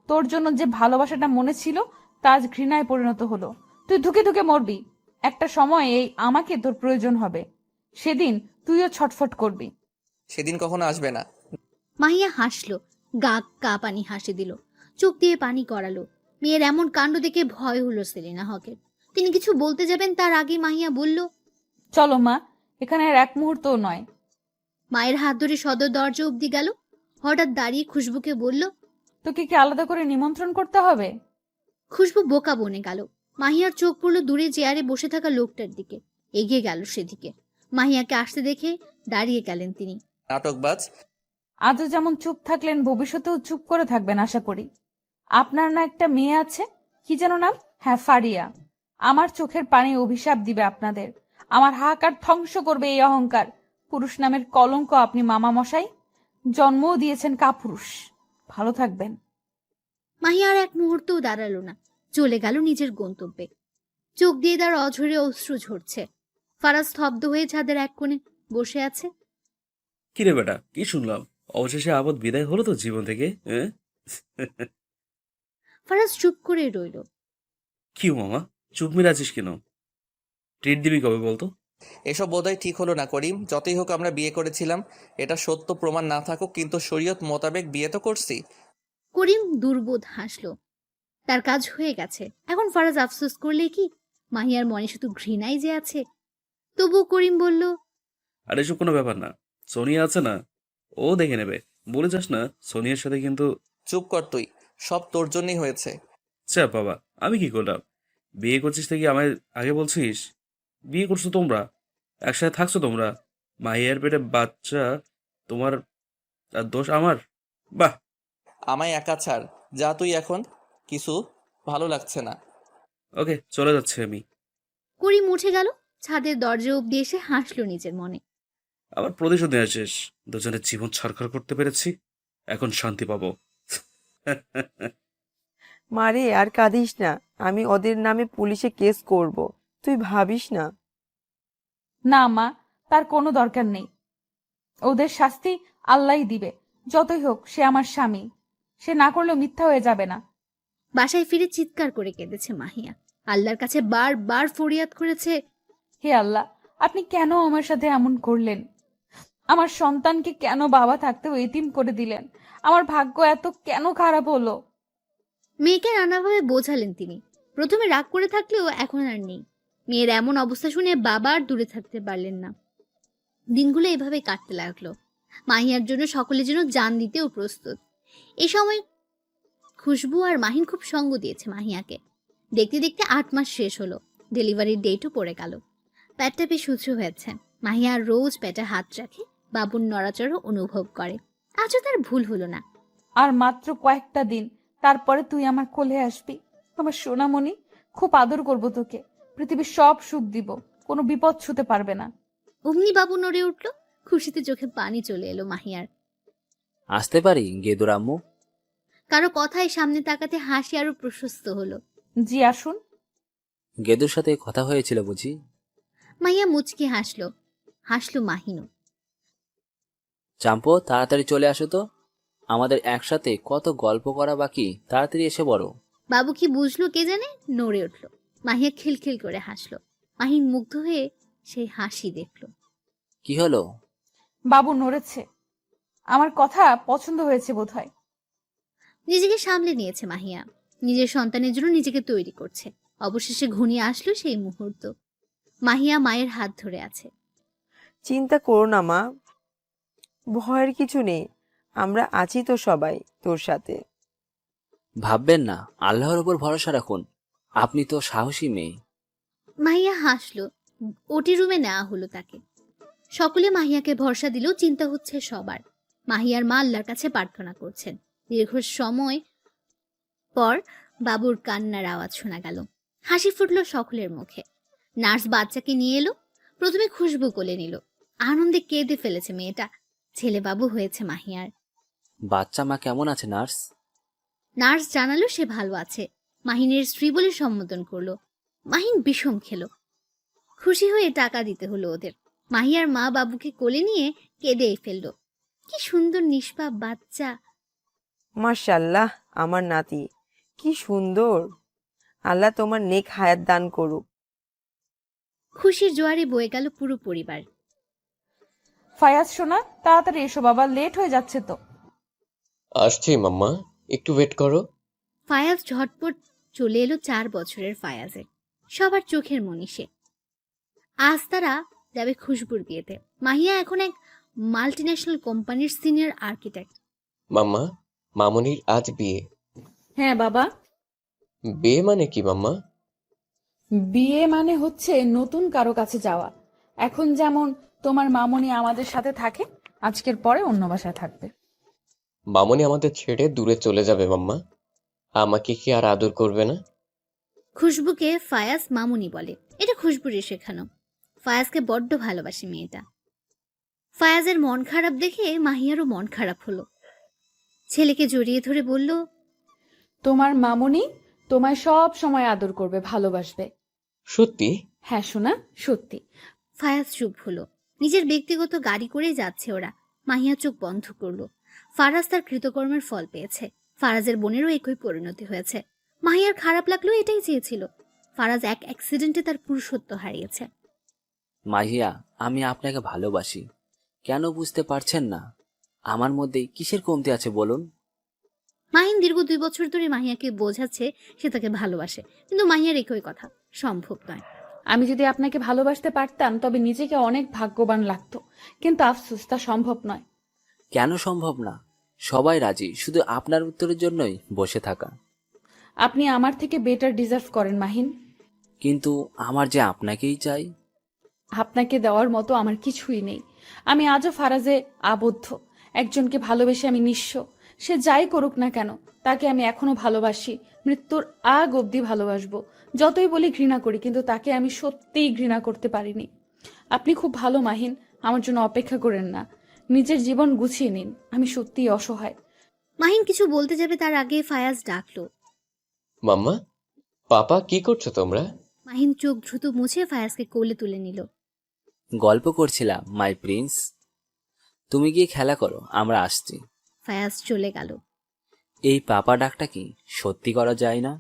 তোর জন্য যে ভালোবাসাটা মনে ছিল তা আজ ঘৃণায় পরিণত হলো। তুই ধুকে ধুকে মরবি। একটা সময় এই আমাকে তোর প্রয়োজন হবে, সেদিন তুইও ছটফট করবি। সেদিন কখনো আসবে না। মাহিয়া হাসলো, গা কা পানি হাসি দিল, চোখ দিয়ে পানি গড়ালো। মেয়ের এমন কাণ্ড দেখে ভয় হলো সেলিনা হকের। তিনি কিছু বলতে যাবেন তার আগে মাহিয়া বলল, চলো মা, এখানে আর এক মুহূর্তও নয়। মায়ের হাত ধরে সদর দরজা অব্দি গেল। হঠাৎ দাঁড়িয়ে খুশবুকে বলল, তোকে কি আলাদা করে নিমন্ত্রণ করতে হবে? খুশবু বোকা বনে গেল। মাহিয়ার চোখ পড়ল দূরে চেয়ারে বসে থাকা লোকটার দিকে। এগিয়ে গেল সেদিকে। মাহিয়াকে আসতে দেখে দাঁড়িয়ে গেলেন তিনি। নাটকবাজ! আজও যেমন চুপ থাকলেন, ভবিষ্যতেও চুপ করে থাকবেন আশা করি। আপনার না একটা মেয়ে আছে, কি যেন নাম? হ্যাঁ, ফারিয়া। আমার চোখের পানি অভিশাপ দিবে আপনাদের। আমার হাহাকার ধ্বংস করবে এই অহংকার। পুরুষ নামের কলঙ্ক আপনি মামা মশাই, জন্মও দিয়েছেন কাপুরুষ। ভালো থাকবেন। মাহিয়া আর এক মুহূর্তও দাঁড়ালো না, চলে গেল নিজের গন্তব্যে। চোখ দিয়ে তার অঝরে অশ্রু ঝরছে। ফারাজ স্তব্ধ হয়ে ছাদের এক কোণে বসে আছে। কিরে বেটা, কি শুনলাম? অবশেষে আবদ বিদায় হলো তো জীবন থেকে, হ্যাঁ? ফারাজ চুপ করে রইল। কি মামা, চুপ মেরে আছিস কেন? ট্রিট দিবি কবে বলতো? এসব বোধহয় ঠিক হলো না করিম। যতই হোক আমরা বিয়ে করেছিলাম, এটা সত্য প্রমাণ না থাকুক, কিন্তু শরীয়ত মোতাবেক বিয়ে তো করছি। করিম দুর্বোধ হাসল। তার কাজ হয়ে গেছে। এখন ফারাজ আফসোস করলে কি? মাহিয়ার মনে শুধু ঘৃণাই যে আছে। তবুও করিম বলল, আর এসব কোনো ব্যাপার না। সোনিয়া আছে না, ও দেখে নেবে। বলে যাস না সোনিয়ার সাথে কিন্তু। চুপ কর তুই, সব তোর জন্যই হয়েছে। চা বাবা, আমি কি করলাম? বিয়ে করছিস থেকে আমায় আগে বলছিস? বিয়ে করছো তোমরা, একসাথে থাকছো তোমরা, মাহিয়ার পেটে বাচ্চা তোমার, আর দোষ আমার? বাহ! আমায় একা ছাড়, যা তুই এখন। কিছু ভালো লাগছে না। ওকে, চলে যাচ্ছে আমি। করিম উঠে গেল। ছাদের দরজা অব্দি এসে হাসল নিজের মনে। আবার প্রতিশোধ নেওয়া শেষ। দুজনের জীবন ছারখার করতে পেরেছি, এখন শান্তি পাবো। মারে আর কাঁদিস না, আমি ওদের নামে পুলিশে কেস করব, তুই ভাবিস না। না মা, তার কোনো দরকার নেই। ওদের শাস্তি আল্লাহই দিবে। যতই হোক সে আমার স্বামী, সে না করলেও মিথ্যা হয়ে যাবে না। বাসায় ফিরে চিৎকার করে কেঁদেছে মাহিয়া। আল্লাহর কাছে বারবার ফরিয়াদ করেছে, হে আল্লাহ, আপনি কেন আমার সাথে এমন করলেন? আমার সন্তানকে কেন বাবা থাকতেও এতিম করে দিলেন? আমার ভাগ্য এত কেন খারাপ হলো? মেয়েকে নানাভাবে বোঝালেন তিনি। প্রথমে রাগ করে থাকলেও এখন আর নেই। মেয়ের এমন অবস্থা শুনে বাবা আর দূরে থাকতে পারলেন না। দিনগুলো এভাবে কাটতে লাগলো। মাহিয়ার জন্য সকলে যেন জান দিতেও প্রস্তুত। এই সময় খুশবু আর মাহিন খুব সঙ্গ দিয়েছে মাহিয়াকে। দেখতে দেখতে 8 মাস শেষ হলো। ডেলিভারির ডেটও পড়ে গেল। পেটটা বেশ উঁচু হয়েছে। মাহিয়া রোজ পেটে হাত রাখে, বাবুর নড়াচড়া অনুভব করে। আজও তার ভুল হলো না। আর মাত্র কয়েকটা দিন, তারপরে তুই আমার কোলে আসবি। আমার সোনামণি, খুব আদর করব তোকে, পৃথিবীর সব সুখ দিব, কোনো বিপদ ছুতে পারবে না। অমনি বাবু নড়ে উঠল। খুশিতে চোখে পানি চলে এলো মাহিয়ার। আসতে পারি গেদুর আম্মু? কারো কথায় সামনে তাকাতে হাসি আরো প্রশস্ত হলো। জি আসুন। গেদুর সাথে কথা হয়েছিল বুঝি? মাহিয়া মুচকি হাসলো। হাসলো মাহিনও। চাম্পো, তাড়াতাড়ি চলে আসো তো, আমাদের একসাথে কত গল্প করা বাকি, তাড়াতাড়ি এসে বড়। বাবু কি বুঝলো কে জানে, নড়ে উঠল। মাহিয়া খিলখিল করে হাসলো। মাহিন মুগ্ধ হয়ে সেই হাসি দেখলো। কি হলো? বাবু নড়েছে। আমার কথা পছন্দ হয়েছে বোধহয়। নিজেকে সামলে নিয়েছে মাহিয়া। নিজের সন্তানের জন্য নিজেকে তৈরি করছে। অবশেষে ঘনিয়ে আসলো সেই মুহূর্ত। মাহিয়া মায়ের হাত ধরে আছে। চিন্তা করো না মা, ভয়ের কিছু নেই, আমরা আছি তো সবাই তোর সাথে। ভাববেন না, আল্লাহর ওপর ভরসা রাখুন, আপনি তো সাহসী মেয়ে। মাহিয়া হাসলো। ওটি রুমে নেওয়া হলো তাকে। সকলে মাহিয়াকে ভরসা দিলেও চিন্তা হচ্ছে সবার। মাহিয়ার মা আল্লাহর কাছে প্রার্থনা করছেন। দীর্ঘ সময় পর বাবুর কান্নার আওয়াজ শোনা গেল। হাসি ফুটল সকলের মুখে। নার্স বাচ্চাকে নিয়ে এলো। প্রথমে খুশবু কোলে নিল। আনন্দে কেঁদে ফেলেছে মেয়েটা। ছেলে বাবু হয়েছে মাহিয়ার। বাচ্চা মা কেমন আছে নার্স? নার্স জানালো সে ভালো আছে। মাহিনের স্ত্রী বলে সম্বোধন করলো। মাহিন বিষম খেলো। খুশি হয়ে টাকা দিতে হলো ওদের। মাহিয়ার মা বাবুকে কোলে নিয়ে কেঁদে ফেললো। কি সুন্দর নিষ্পাপ বাচ্চা। মাশাআল্লাহ, আমার নাতি কি সুন্দর, আল্লাহ তোমার নেক হায়াত দান করুক। খুশির জোয়ারে বয়ে গেল পুরো পরিবার। ফায়াজ সোনা, তাড়াতাড়ি এসো বাবা, লেট হয়ে যাচ্ছে তো। আসছি মাম্মা, একটু ওয়েট করো। ফায়াজ ঝটপট চলে এলো 4 বছরের ফায়াজের। সবার চোখের মনি সে। আজ তারা যাবে খুশবুর বিয়েতে। মাহিয়া এখন এক মাল্টিন্যাশনাল কোম্পানির সিনিয়র আর্কিটেক্ট। মাম্মা, মামনির আজ বিয়ে। হ্যাঁ বাবা। বিয়ে মানে কি মাম্মা? বিয়ে মানে হচ্ছে নতুন কারো কাছে যাওয়া। এখন যেমন তোমার মামনি আমাদের সাথে থাকে, আজকের পরে অন্য বাসায় থাকবে। মামনি আমাদের ছেড়ে দূরে চলে যাবে মাম্মা, আমাকে কি আর আদর করবে না? খুশবুকে ফায়াজ মামুনি বলে। এটা খুশবুরে শেখানো। ফায়াজকে বড্ড ভালোবাসে মেয়েটা। ফায়াজের মন খারাপ দেখে মাহিয়ারও মন খারাপ হলো। ছেলেকে জড়িয়ে ধরে বলল, তোমার মামনি তোমায় সব সময় আদর করবে, ভালোবাসবে। সত্যি? হ্যাঁ সোনা, সত্যি। ফায়াজ চুপ হলো। নিজের ব্যক্তিগত গাড়ি করে যাচ্ছে ওরা। মাহিয়া চোখ বন্ধ করলো। ফারাজ তার কৃতকর্মের ফল পেয়েছে। ফারাজের বোনেরও একই পরিণতি হয়েছে। মাহিয়ার খারাপ লাগলেও এটাই চেয়েছিল। ফারাজ এক অ্যাক্সিডেন্টে তার পুরুষত্ব হারিয়েছে। মাহিয়া, আমি আপনাকে ভালোবাসি, কেন বুঝতে পারছেন না? আমার মধ্যে কিসের কমতি আছে বলুন? মাহিন দীর্ঘ 2 বছর ধরে মাহিয়াকে বোঝাচ্ছে সে তাকে ভালোবাসে, কিন্তু মাহিয়ার একই কথা, সম্ভব নয়। আমি যদি আপনাকে ভালোবাসতে পারতাম তবে নিজেকে অনেক ভাগ্যবান লাগতো, কিন্তু আফসোস তা সম্ভব নয়। কেন সম্ভব না? সবাই রাজি, শুধু আপনার উত্তরের জন্যই বসে থাকা। আপনি আমার থেকে বেটার ডিজার্ভ করেন মাহিন। কিন্তু আমার যে আপনাকেই চাই। আপনাকে দেওয়ার মতো আমার কিছুই নেই। আমি আজও ফারাজে আবদ্ধ। একজনকে ভালোবেসে আমি নিঃস্ব। সে যাই করুক না কেন, তাকে আমি এখনো ভালোবাসি, মৃত্যুর আগ অবধি ভালোবাসবো। যতই বলি ঘৃণা করি, কিন্তু তাকে আমি সত্যিই ঘৃণা করতে পারিনি। আপনি খুব ভালো মাহিন, আমার জন্য অপেক্ষা করেন না, নিজের জীবন গুছিয়ে নিন। আমি সত্যিই অসহায়। মাহিন কিছু বলতে যাবে তার আগে ফায়াজ ডাকলো। মাম্মা, পাপা, কি করছো তোমরা? মাহিন চোখ দ্রুত মুছে ফায়াজকে কোলে তুলে নিল। গল্প করছিলাম মাই প্রিন্স, তুমি গিয়ে খেলা করো, আমরা আসছি। ফায়াজ চলে গেল। এই পাপা ডাকটা কি সত্যি করা যায় না?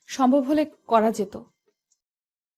সম্ভব হলে করা যেত।